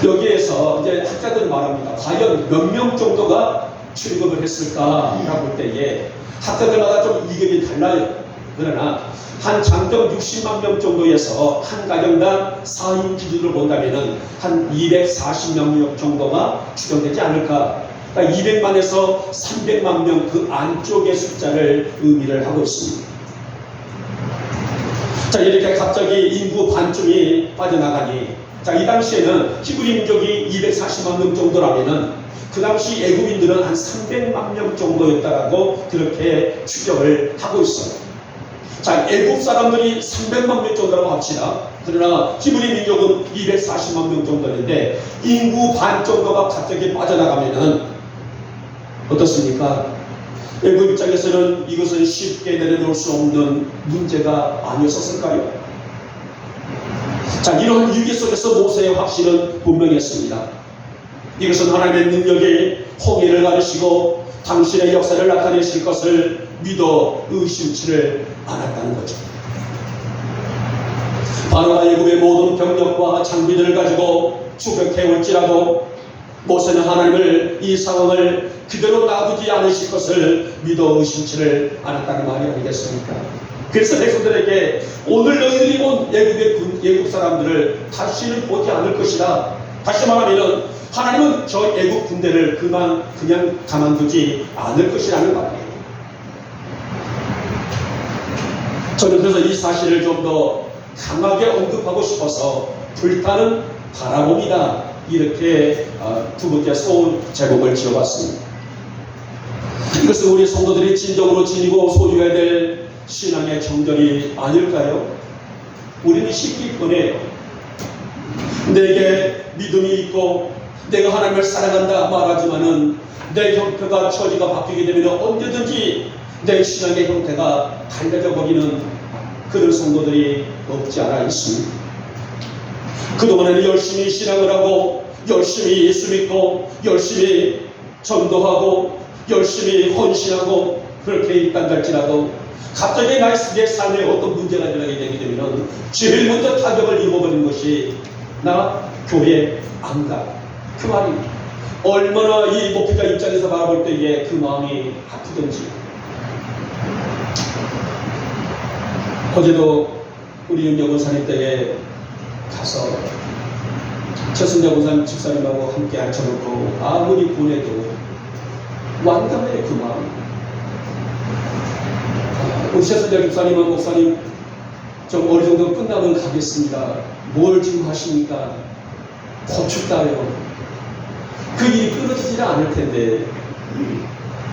S1: 여기에서 이제 학자들은 말합니다. 과연 몇 명 정도가 출급을 했을까라고 볼 때에 학자들마다 좀 의견이 달라요. 그러나 한 장정 60만 명 정도에서 한 가정당 4인 기준으로 본다면 한 240만 명 정도가 추정되지 않을까. 그러니까 200만에서 300만 명 그 안쪽의 숫자를 의미를 하고 있습니다. 자, 이렇게 갑자기 인구 반쯤이 빠져나가니, 자, 이 당시에는 히브리 민족이 240만 명 정도라면은 그 당시 애굽인들은 한 300만 명 정도였다라고 그렇게 추정을 하고 있어요. 자, 애굽 사람들이 300만 명 정도라고 합시다. 그러나 히브리 민족은 240만 명 정도인데 인구 반 정도가 갑자기 빠져나가면은 어떻습니까? 애굽 입장에서는 이것은 쉽게 내려놓을 수 없는 문제가 아니었을까요? 자, 이런 위기 속에서 모세의 확신은 분명했습니다. 이것은 하나님의 능력의 홍해를 가르시고 당신의 역사를 나타내실 것을 믿어 의심치를 않았다는 거죠. 바로가 애굽의 모든 병력과 장비들을 가지고 추격해 올지라도 모세는 하나님을 이 상황을 그대로 놔두지 않으실 것을 믿어 의심치를 않았다는 말이 아니겠습니까? 그래서 백성들에게 오늘 너희들이 본 애굽 사람들을 다시는 보지 않을 것이다. 다시 말하면 하나님은 저 애굽 군대를 그냥 가만두지 않을 것이라는 말이에요. 저는 그래서 이 사실을 좀 더 강하게 언급하고 싶어서 불타는 바라봄이다. 이렇게 두 번째 소원 제목을 지어봤습니다. 이것은 우리 성도들이 진정으로 지니고 소유해야 될 신앙의 정절이 아닐까요? 우리는 쉽기 뻔해요. 내게 믿음이 있고 내가 하나님을 사랑한다 말하지만은 내 형태가 처지가 바뀌게 되면 언제든지 내 신앙의 형태가 달라져 버리는 그런 성도들이 없지 않아 있습니다. 그동안에는 열심히 신앙을 하고 열심히 예수 믿고 열심히 전도하고 열심히 헌신하고 그렇게 있단 할지라도 갑자기 내 삶에 어떤 문제가 일어나게 되게 되면 제일 먼저 타격을 입어버리는 것이 나 교회 안 가. 그 말입니다. 얼마나 이 목회자 입장에서 바라볼 때에 그 마음이 아프든지. 어제도 우리 윤여 권사님 댁에 가서 최순자 권사님 집사님하고 함께 앉혀놓고 아무리 보내도 완감해 그 마음. 우리 최순자 집사님은 목사님 좀 어느 정도 끝나면 가겠습니다. 뭘 지금 하십니까? 고추 따요. 그 일이 끊어지지 않을 텐데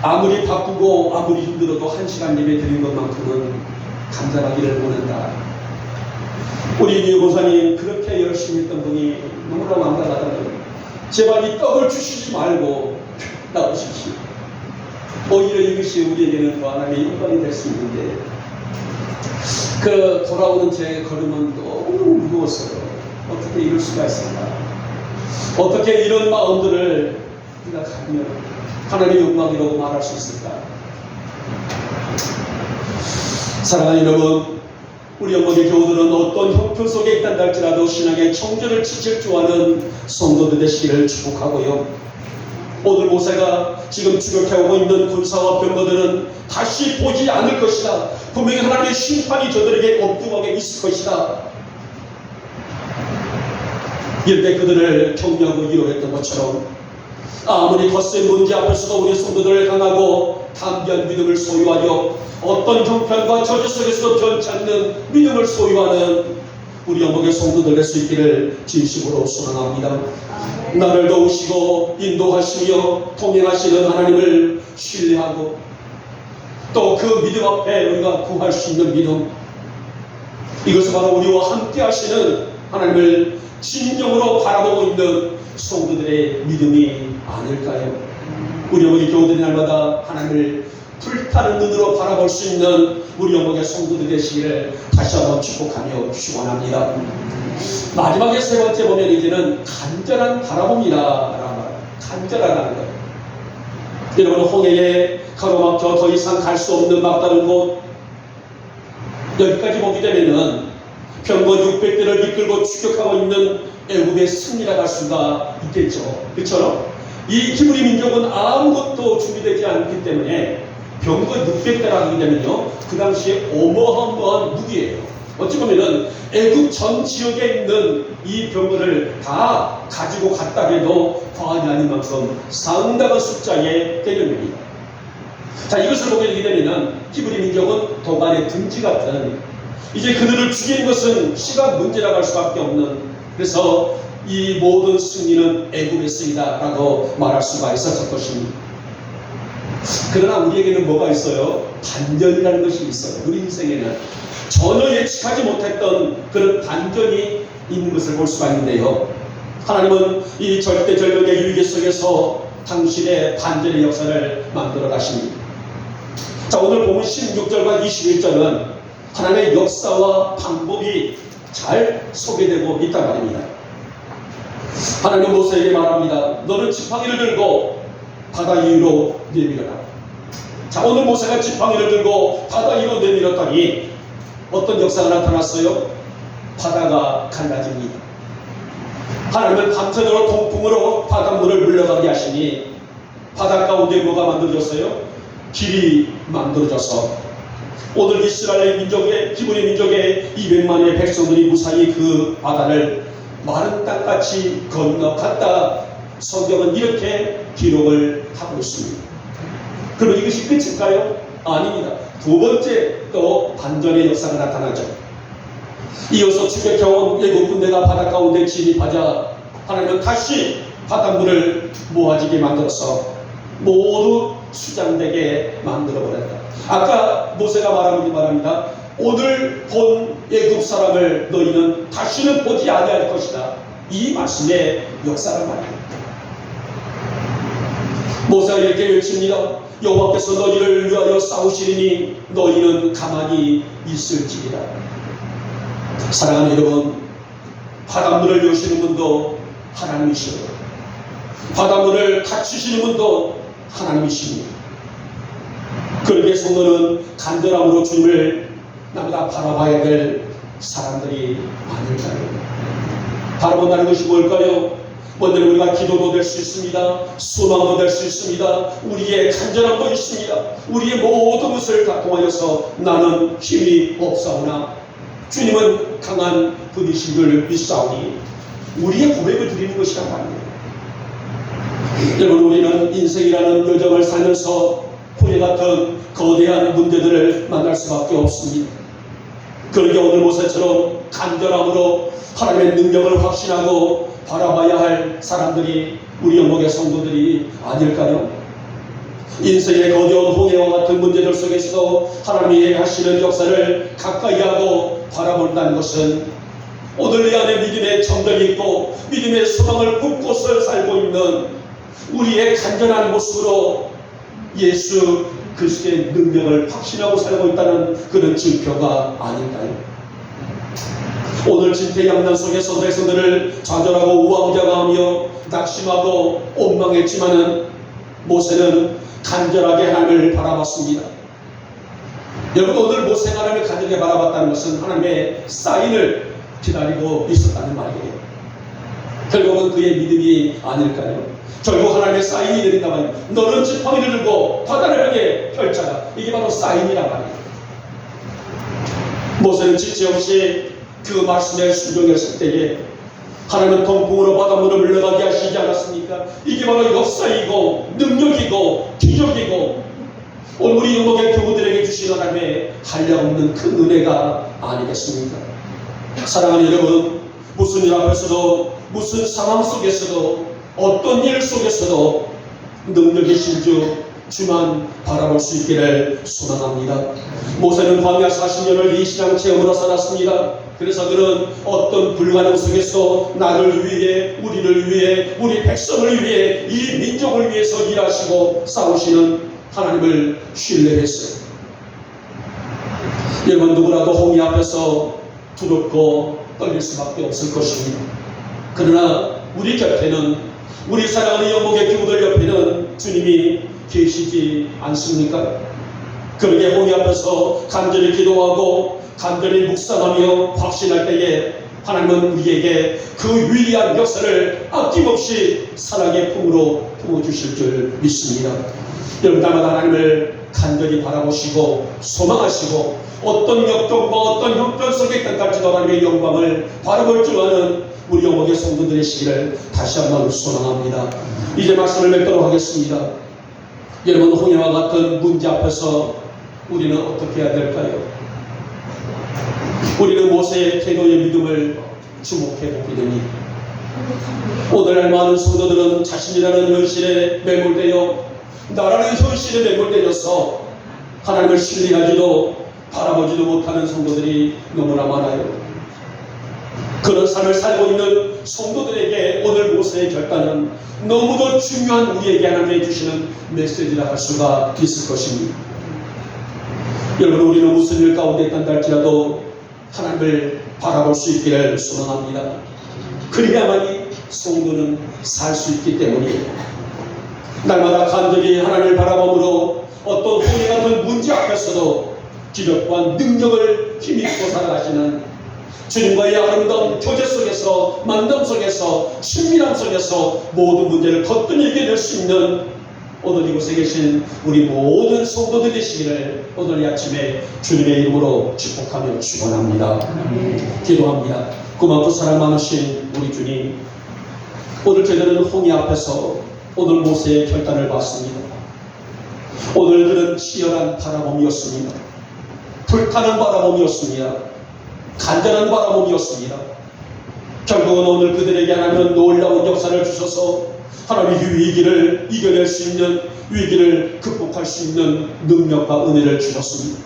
S1: 아무리 바쁘고 아무리 힘들어도 1시간 예배 드린 것만큼은 감사하기를 원한다. 우리 윤여 권사님 그렇게 열심히 했던 분이 너무나 완강하다면 제발 이 떡을 주시지 말고 나오십시오. 오히려 이것이 우리에게는 더 하나님의 영광이 될 수 있는데 그 돌아오는 제 걸음은 너무 무거웠어요. 어떻게 이럴 수가 있을까? 어떻게 이런 마음들을 우리가 가면 하나님의 욕망이라고 말할 수 있을까? 사랑하는 여러분, 우리 영광의 교우들은 어떤 형편 속에 있단다 할지라도 신앙의 청전을 지킬 줄 아는 성도들 되시기를 축복하고요. 오늘 모세가 지금 추격해오고 있는 군사와 병거들은 다시 보지 않을 것이다. 분명히 하나님의 심판이 저들에게 엉뚱하게 있을 것이다. 이때 그들을 격려하고 위로했던 것처럼 아무리 거센 문제 앞에서도 우리 성도들을 강하고 담대한 믿음을 소유하여 어떤 형편과 저주 속에서도 변치 않는 믿음을 소유하는 우리 영광의 성도들 될 수 있기를 진심으로 소망합니다. 나를 도우시고 인도하시며 통행하시는 하나님을 신뢰하고 또 그 믿음 앞에 우리가 구할 수 있는 믿음, 이것은 바로 우리와 함께 하시는 하나님을 진정으로 바라보고 있는 성도들의 믿음이 아닐까요? 우리 영광의 교우들이 날마다 하나님을 불타는 눈으로 바라볼 수 있는 우리 영광의 성도들 되시기를 다시 한번 축복하며 축원합니다. 마지막에 세 번째 보면 이제는 간절한 바라봅니다. 간절하다는 거예요. 여러분, 홍해에 가로막혀 더 이상 갈 수 없는 막다른 곳, 여기까지 보게 되면은 병거 600대를 이끌고 추격하고 있는 애굽의 승리라고 할 수가 있겠죠. 그렇죠? 이 히브리 민족은 아무것도 준비되지 않기 때문에 병거 600대라 하게 되면요, 그 당시에 어마어마한 무기예요. 어찌 보면은 애굽 전 지역에 있는 이 병거를 다 가지고 갔다 해도 과언이 아닌 만큼 상당한 숫자의 대련입니다. 자, 이것을 보게 되게 되면은 히브리 민족은 도간의 둥지 같은, 이제 그들을 죽이는 것은 시간 문제라고 할 수밖에 없는, 그래서 이 모든 승리는 애굽의 승리다라고 말할 수가 있었을 것입니다. 그러나 우리에게는 뭐가 있어요? 반전이라는 것이 있어요. 우리 인생에는 전혀 예측하지 못했던 그런 반전이 있는 것을 볼 수가 있는데요. 하나님은 이 절대절명의 위기 속에서 당신의 반전의 역사를 만들어 가십니다. 자, 오늘 보면 16절과 21절은 하나님의 역사와 방법이 잘 소개되고 있단 말입니다. 하나님은 모세에게 말합니다. 너는 지팡이를 들고 바다 위로 내밀어라. 자, 오늘 모세가 지팡이를 들고 바다 위로 내밀었더니 어떤 역사가 나타났어요? 바다가 갈라집니다. 하나님은 밤새도록 동풍으로 바닷물을 물러가게 하시니 바다 가운데 뭐가 만들어졌어요? 길이 만들어져서 오늘 이스라엘 민족의, 히브리 민족의 200만의 백성들이 무사히 그 바다를 마른 땅같이 건너갔다. 성경은 이렇게 기록을 하고 있습니다. 그럼 이것이 끝일까요? 아닙니다. 두 번째 또 반전의 역사가 나타나죠. 이어서 추격해온 애국 군대가 바다 가운데 진입하자 하나님은 다시 바닷물을 모아지게 만들어서 모두 수장되게 만들어버렸다. 아까 모세가 말합니다. 오늘 본 애굽 사람을 너희는 다시는 보지 아니할 것이다. 이 말씀의 역사란 말입니다. 모세가 이렇게 외칩니다. 여호와께서 너희를 위하여 싸우시리니 너희는 가만히 있을지니라. 사랑하는 여러분, 바닷물을 여시는 분도 하나님이시고 바닷물을 닫히시는 분도 하나님이십니다. 그러기에 성도는 간절함으로 주님을 나보다 바라봐야 될 사람들이 아닐까요? 바라본다는 것이 뭘까요? 먼저 우리가 기도도 될 수 있습니다. 소망도 될 수 있습니다. 우리의 간절함도 있습니다. 우리의 모든 것을 다 통하여서 나는 힘이 없사오나 주님은 강한 분이신 줄 믿사오니 우리의 고백을 드리는 것이란 말입니다. 여러분, 우리는 인생이라는 여정을 살면서 호리 같은 거대한 문제들을 만날 수밖에 없습니다. 그러게 오늘 모세처럼 간절함으로 하나님의 능력을 확신하고 바라봐야 할 사람들이 우리 영광의 성도들이 아닐까요? 인생의 거대한 홍해와 같은 문제들 속에서도 하나님이 하시는 역사를 가까이 하고 바라본다는 것은 오늘 내 안에 믿음의 정적이 있고 믿음의 소망을 붓고서 살고 있는 우리의 간절한 모습으로 예수 그리스도의 능력을 확신하고 살고 있다는 그런 증표가 아닐까요? 오늘 진퇴양난 속에서 백성들을 좌절하고 우왕좌왕하며 낙심하고 원망했지만은 모세는 간절하게 하나님을 바라봤습니다. 여러분, 오늘 모세가 하나님을 간절하게 바라봤다는 것은 하나님의 사인을 기다리고 있었다는 말이에요. 결국은 그의 믿음이 아닐까요? 결국 하나님의 사인이 내린다 말이에요. 너는 지팡이를 들고 바다를 향해 펼쳐라. 이게 바로 사인이란 말이에요. 모세는 지체 없이 그 말씀에 순종했을 때에 하나님은 동풍으로 바닷물을 물러가게 하시지 않았습니까? 이게 바로 역사이고 능력이고 기적이고 오늘 우리 영목의 교우들에게 주신 하나님의 한량없는 큰 은혜가 아니겠습니까? 사랑하는 여러분, 무슨 일 앞에서도 무슨 상황 속에서도 어떤 일 속에서도 능력이신 주만 바라볼 수 있기를 소망합니다. 모세는 광야 40년을 이 신앙 체험으로 살았습니다. 그래서 그는 어떤 불가능 속에서 나를 위해, 우리를 위해, 우리 백성을 위해, 이 민족을 위해서 일하시고 싸우시는 하나님을 신뢰했어요. 여러분, 누구라도 홍해 앞에서 두렵고 떨릴 수밖에 없을 것입니다. 그러나 우리 곁에는, 우리 사랑하는 영목의 교우들 옆에는 주님이 계시지 않습니까? 그러게 홍해 앞에서 간절히 기도하고 간절히 묵상하며 확신할 때에 하나님은 우리에게 그 위대한 역사를 아낌없이 사랑의 품으로 부어주실 줄 믿습니다. 여러분, 날마다 하나님을 간절히 바라보시고 소망하시고 어떤 역경과 어떤 형편 속에 있던갈지도 하나님의 영광을 바라볼 줄 아는 우리 영목의 성도들의 시기를 다시 한번 소망합니다. 이제 말씀을 맺도록 하겠습니다. 여러분, 홍해와 같은 문제 앞에서 우리는 어떻게 해야 될까요? 우리는 모세의 태도의 믿음을 주목해 보게 됩니다. 오늘날 많은 성도들은 자신이라는 현실에 매몰되어 나라는 현실에 매몰되어서 하나님을 신뢰하지도 바라보지도 못하는 성도들이 너무나 많아요. 그런 삶을 살고 있는 성도들에게 오늘 모세의 결단은 너무도 중요한 우리에게 하나님이 주시는 메시지라 할 수가 있을 것입니다. 여러분, 우리는 무슨 일 가운데 있단다 할지라도 하나님을 바라볼 수 있기를 소망합니다. 그래야만이 성도는 살 수 있기 때문이에요. 날마다 간절히 하나님을 바라봄으로 어떤 홍해 같은 문제 앞에서도 기적과 능력을 힘입고 살아가시는 주님과의 아름다운 교제 속에서, 만남 속에서, 친밀함 속에서 모든 문제를 거뜬히 이겨낼 수 있는 오늘 이곳에 계신 우리 모든 성도들 되시기를 오늘 이 아침에 주님의 이름으로 축복하며 축원합니다. 기도합니다. 고맙고 사랑 많으신 우리 주님, 오늘 저희들은 홍해 앞에서 오늘 모세의 결단을 봤습니다. 오늘 그는 치열한 바라봄이었습니다. 불타는 바라봄이었습니다. 간절한 바라봄이었습니다. 결국은 오늘 그들에게 하나님은 놀라운 역사를 주셔서 하나님의 위기를 이겨낼 수 있는, 위기를 극복할 수 있는 능력과 은혜를 주셨습니다.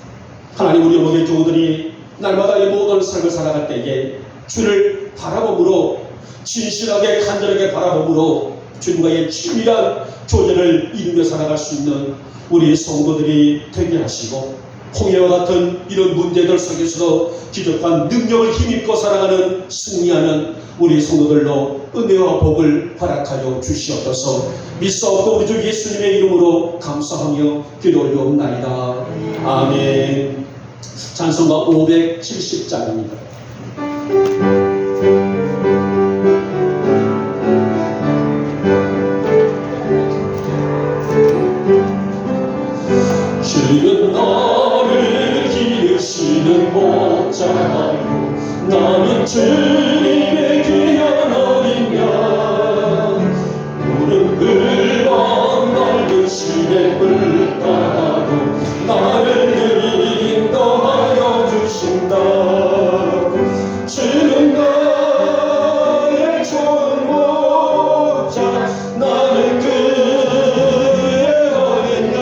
S1: 하나님, 우리 영목의 교우들이 날마다 이 모든 삶을 살아갈 때에 주를 바라봄으로, 진실하게 간절하게 바라봄으로 주님과의 친밀한 교제를 이루며 살아갈 수 있는 우리 성도들이 되게 하시고, 홍해와 같은 이런 문제들 속에서도 기적과 능력을 힘입고 살아가는, 승리하는 우리 성도들로 은혜와 복을 허락하여 주시옵소서. 믿사옵고 우리 주 예수님의 이름으로 감사하며 기도 올려옵나이다. 아멘. 찬송가 570장입니다. 주는 나를 기르시는 목자요, 나는 주님의 귀한 어린 양. 무릎을 넓은 시냇물 따라도 나를 인도하여 주신다. 주는 나의 좋은 목자, 나는 그의 어린 양.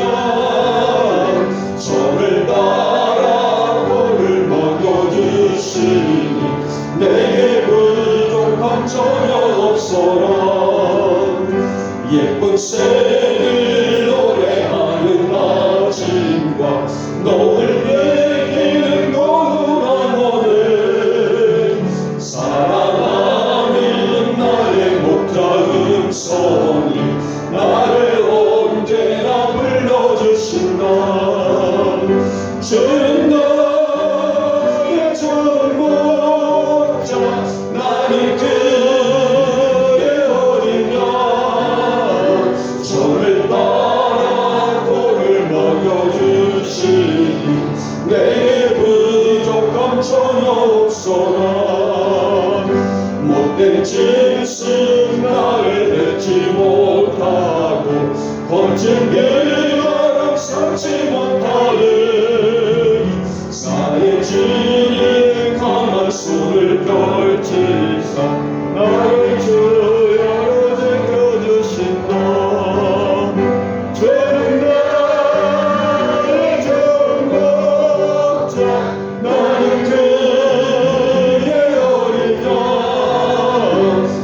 S1: 저를 따라 볼을 먹여주시니 내게 부족함 전혀 없어라. 예쁜 새를 노래하는 아침 주옵소서. 못된 짐승 나를 뱉지 못하고 거친 비바람 삼지 못하리. 나의 주님 강한 손을 펼치사 나를 주야로 지켜주신다. 죄는 나의 정복자 나는 그의 어린 양.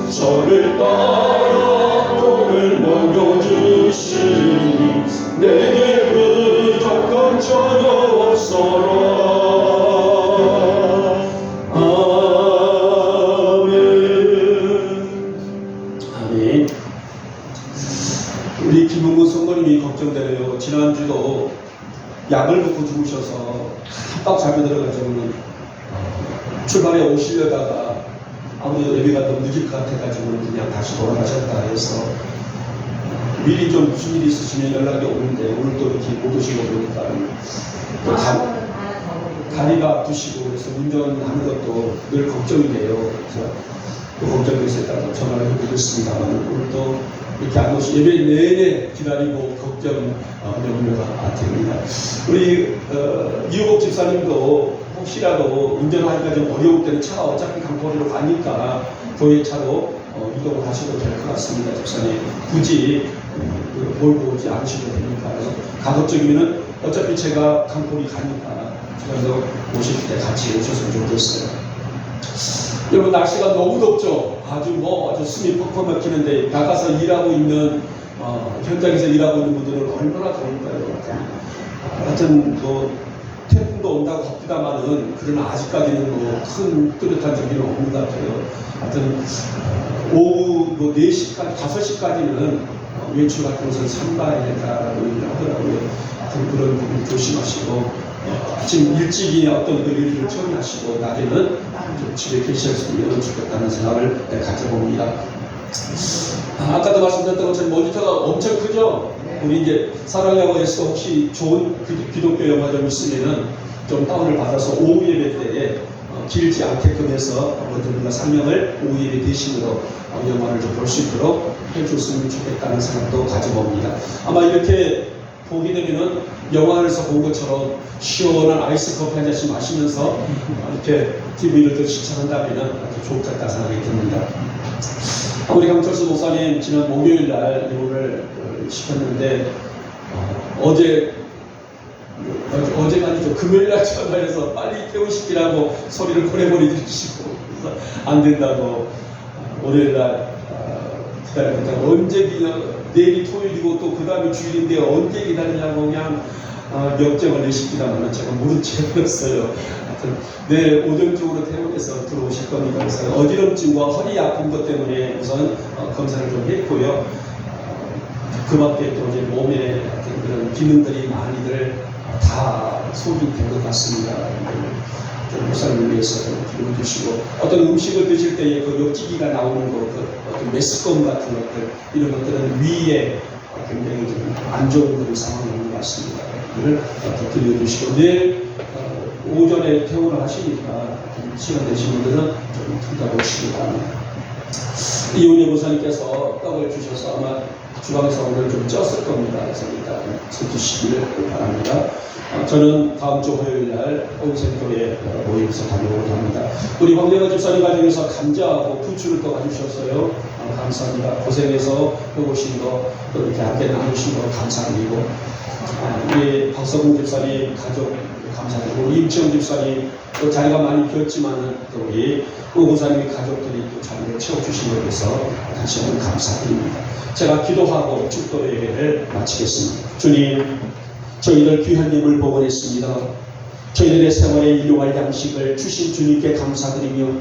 S1: 저를 따라 오늘 먹여주시니 내게 부족한 전혀 없어라. 아멘. 우리 김은구 성도님이 걱정되네요. 지난주도 약을 먹고 주무셔서 깜빡 잠이 들어가지고는 출발에 오시려다가 아무래도 예배가 너무 늦을 것 같아가지고는 그냥 다시 돌아가셨다 해서 미리 좀 무슨 일이 있으시면 연락이 오는데 오늘 또 이렇게 못 오시고 보니까 다리가 아프시고 그래서 운전하는 것도 늘 걱정이 돼요. 그래서 또 걱정돼서 일단 전화를 해보겠습니다만 오늘도 이렇게 안 오시 예배 내내 기다리고 걱정 염려가 됩니다. 우리 이호복 집사님도 혹시라도 운전하기가 좀 어려울 때는 차가 어차피 강포리로 가니까 교회 차로 이동을 하셔도 될 것 같습니다. 집사님 굳이 몰고 오지 않으셔도 되니까. 그래서 가급적이면은 어차피 제가 강포리 가니까 그래서 오실 때 같이 오셨으면 좋겠어요. 여러분 날씨가 너무 덥죠. 아주 숨이 퍽퍽 막히는데 나가서 일하고 있는 현장에서 일하고 있는 분들은 얼마나 더울까요? 하여튼 태풍도 온다고 합니다만은 그러나 아직까지는 큰 뚜렷한 적이 없는 것 같아요. 하여튼 오후 4시까지 5시까지는 외출 같은 것은 삼가해야 된다라고 얘기를 하더라고요. 하여튼 그런 부분 조심하시고 아침 일찍이 어떤 일을 처리하시고 낮에는 좀 집에 계셨으면 좋겠다는 생각을 가져봅니다. 아까도 말씀드렸던 것처럼 모니터가 엄청 크죠? 우리 이제 사랑야구에서 혹시 좋은 기독교 영화 좀 있으면은 좀 다운을 받아서 오후 예배 때에 길지 않게끔 해서 우리가 상명을 오후 예배 대신으로 영화를 좀 볼 수 있도록 해줬으면 좋겠다는 생각도 가져봅니다. 아마 이렇게 보게 되면은 영화 안에서 본 것처럼 시원한 아이스 커피 한 잔씩 마시면서 이렇게 TV를 또 시청한다면 아주 좋겠다 생각이 듭니다. 우리 강철수 목사님 지난 목요일 날 예물을 시켰는데 어제가 아니죠. 금요일 날 전화해서 빨리 깨우시키라고 소리를 보내버리시고 안 된다고 월요일 날 기다렸다가 언제 내일이 토요일이고 또 그 다음에 주일인데 언제 기다리냐고 그냥 역정을 내십니다만 제가 모른 채 해버렸어요. 하여튼 내일 오전 쪽으로 퇴원해서 들어오실 겁니다. 그래서 어지럼증과 허리 아픈 것 때문에 우선 검사를 좀 했고요. 그 밖에 또 이제 몸에 그런 기능들이 많이들 다 소진된 것 같습니다. 목사님을 위해서 기도해 주시고 어떤 음식을 드실 때에 그 역지기가 나오는 거, 어떤 메스꺼움 같은 것들 이런 것들은 위에 굉장히 좀 안 좋은 그런 상황이 있는 것 같습니다. 이를 들려주시고 내일 오전에 퇴원을 하시니까 시간 되신 분들은 좀 들여다보시기 바랍니다. 이훈희 목사님께서 떡을 주셔서 아마 주방에서 오늘 좀 쪘을 겁니다. 그래서 일단 드시기를 바랍니다. 저는 다음 주 화요일 날 온센교회 모임에서 다녀오려고 합니다. 우리 황대가 집사님 가정에서 감자하고 부추를 또 가주셨어요. 감사합니다. 고생해서 해오신 거 또 이렇게 함께 나누신 거 감사드리고 우리 박성훈 집사님 가족 감사드리고 임치영 집사님 또 자리가 많이 비었지만은 또 우리 의무사님의 가족들이 또 자리를 채워주신 것에 대해서 다시 한번 감사드립니다. 제가 기도하고 축도의 예배를 마치겠습니다. 주님, 저희들 귀한 예물 복원했습니다. 저희들의 생활에 일용할 양식을 주신 주님께 감사드리며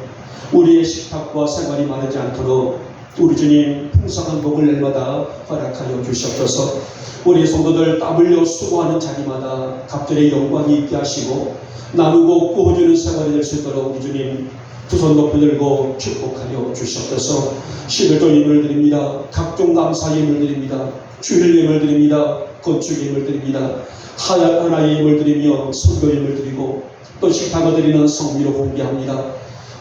S1: 우리의 식탁과 생활이 마르지 않도록 우리 주님 풍성한 복을 날마다 허락하여 주시옵소서. 우리 성도들 땀 흘려 수고하는 자리마다 갑절의 영광이 있게 하시고 나누고 구워주는 생활이 될 수 있도록 우리 주님 두 손 높이 들고 축복하여 주시옵소서. 11조 예물 드립니다. 각종 감사 예물 드립니다. 주일 예물 드립니다. 건축 예물 드립니다. 하나의 예물 드리며 선교 예물 드리고 또 식탁을 드리는 성미로 공개합니다.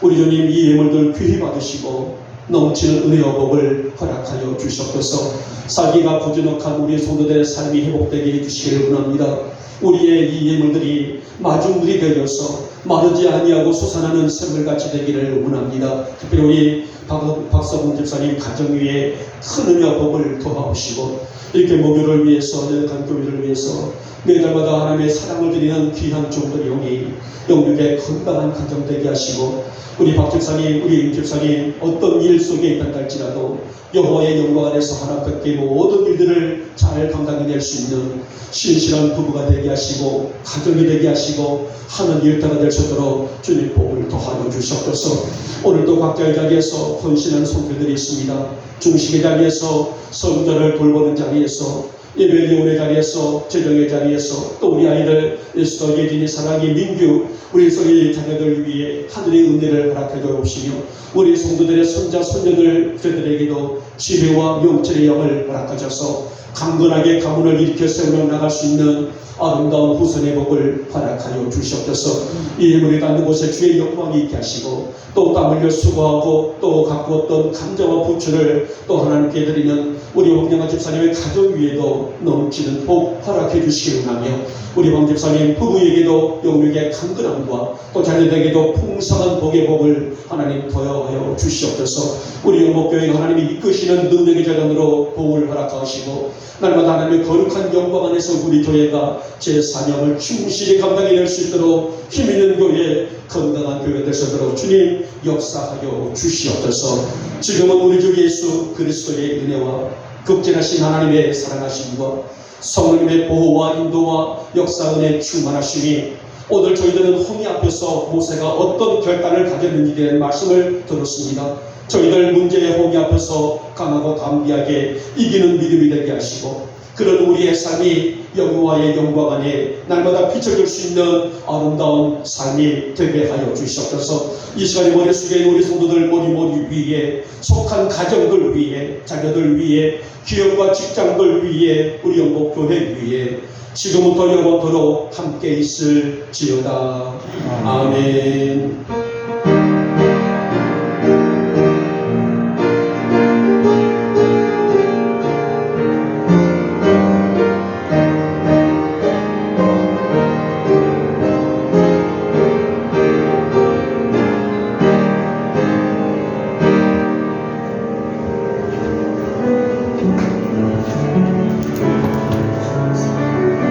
S1: 우리 주님 이 예물들 귀히 받으시고 넘치는 은혜와 복을 허락하여 주시옵소서. 살기가 부진한 우리 성도들의 삶이 회복되게 해주시기를 원합니다. 우리의 이 예물들이 마중물이 되어서 마르지 아니하고 솟아나는 샘물같이 되기를 원합니다. 특별히 우리 박서봉 집사님 가정 위에 큰 은혜와 복을 더하시고 이렇게 목요를 위해서 연약한 교회를 위해서 매달마다 하나님의 사랑을 드리는 귀한 종들이 오니 영육의 건강한 가정 되게 하시고 우리 박 집사님, 우리 임 집사님 어떤 일 속에 있다 할지라도 여호와의 영광 안에서 하나님께 모든 일들을 잘 감당해낼 수 있는 신실한 부부가 되게 하시고 가정이 되게 하시고 하는 일터가 될 수 있도록 주님 복을 더하여 주시옵소서. 오늘도 각자의 자리에서 헌신한 손길들이 있습니다. 중식의 자리에서 성전을 돌보는 자리에서 예배의원의 자리에서 재정의 자리에서 또 우리 아이들 예수도 예진이 사랑이 민규 우리 소리 자녀들 위해 하늘의 은혜를 허락해 주옵시며 우리 성도들의 손자 손녀들 그들에게도 지혜와 명철의 영을 허락하셔서 강건하게 가문을 일으켜 세워 나갈 수 있는 아름다운 후손의 복을 허락하여 주시옵소서. 이 예물이 닿는 곳에 주의 영광이 있게 하시고 또 땀 흘려 수고하고 또 가꾸었던 감자와 부추를 또 하나님께 드리는 우리 홍영아 집사님의 가정 위에도 넘치는 복 허락해 주시기를 원하며 우리 황 집사님 부부에게도 영육의 강건함과 또 자녀들에게도 풍성한 복의 복을 하나님 더하여 주시옵소서. 우리 영목교회 하나님이 이끄시는 능력의 자전으로 복을 허락하시고 날마다 하나님의 거룩한 영광 안에서 우리 교회가 제 사명을 충실히 감당해낼 수 있도록 힘있는 교회, 건강한 교회 될 수 있도록 주님 역사하여 주시옵소서. 지금은 우리 주 예수 그리스도의 은혜와 극진하신 하나님의 사랑하심과 성령님의 보호와 인도와 역사 은혜 충만하심이 오늘 저희들은 홍해 앞에서 모세가 어떤 결단을 가졌는지에 대한 말씀을 들었습니다. 저희들 문제의 홍해 앞에서 강하고 담대하게 이기는 믿음이 되게 하시고 그런 우리의 삶이 여호와의 영광 안에 날마다 비춰질 수 있는 아름다운 삶이 되게 하여 주시옵소서. 이 시간에 머릿속에 있는 우리 성도들 머리 위에 속한 가정들 위에 자녀들 위에 기업과 직장들 위에 우리 영목교회 위에 지금부터 영원토록 함께 있을지어다. 아멘.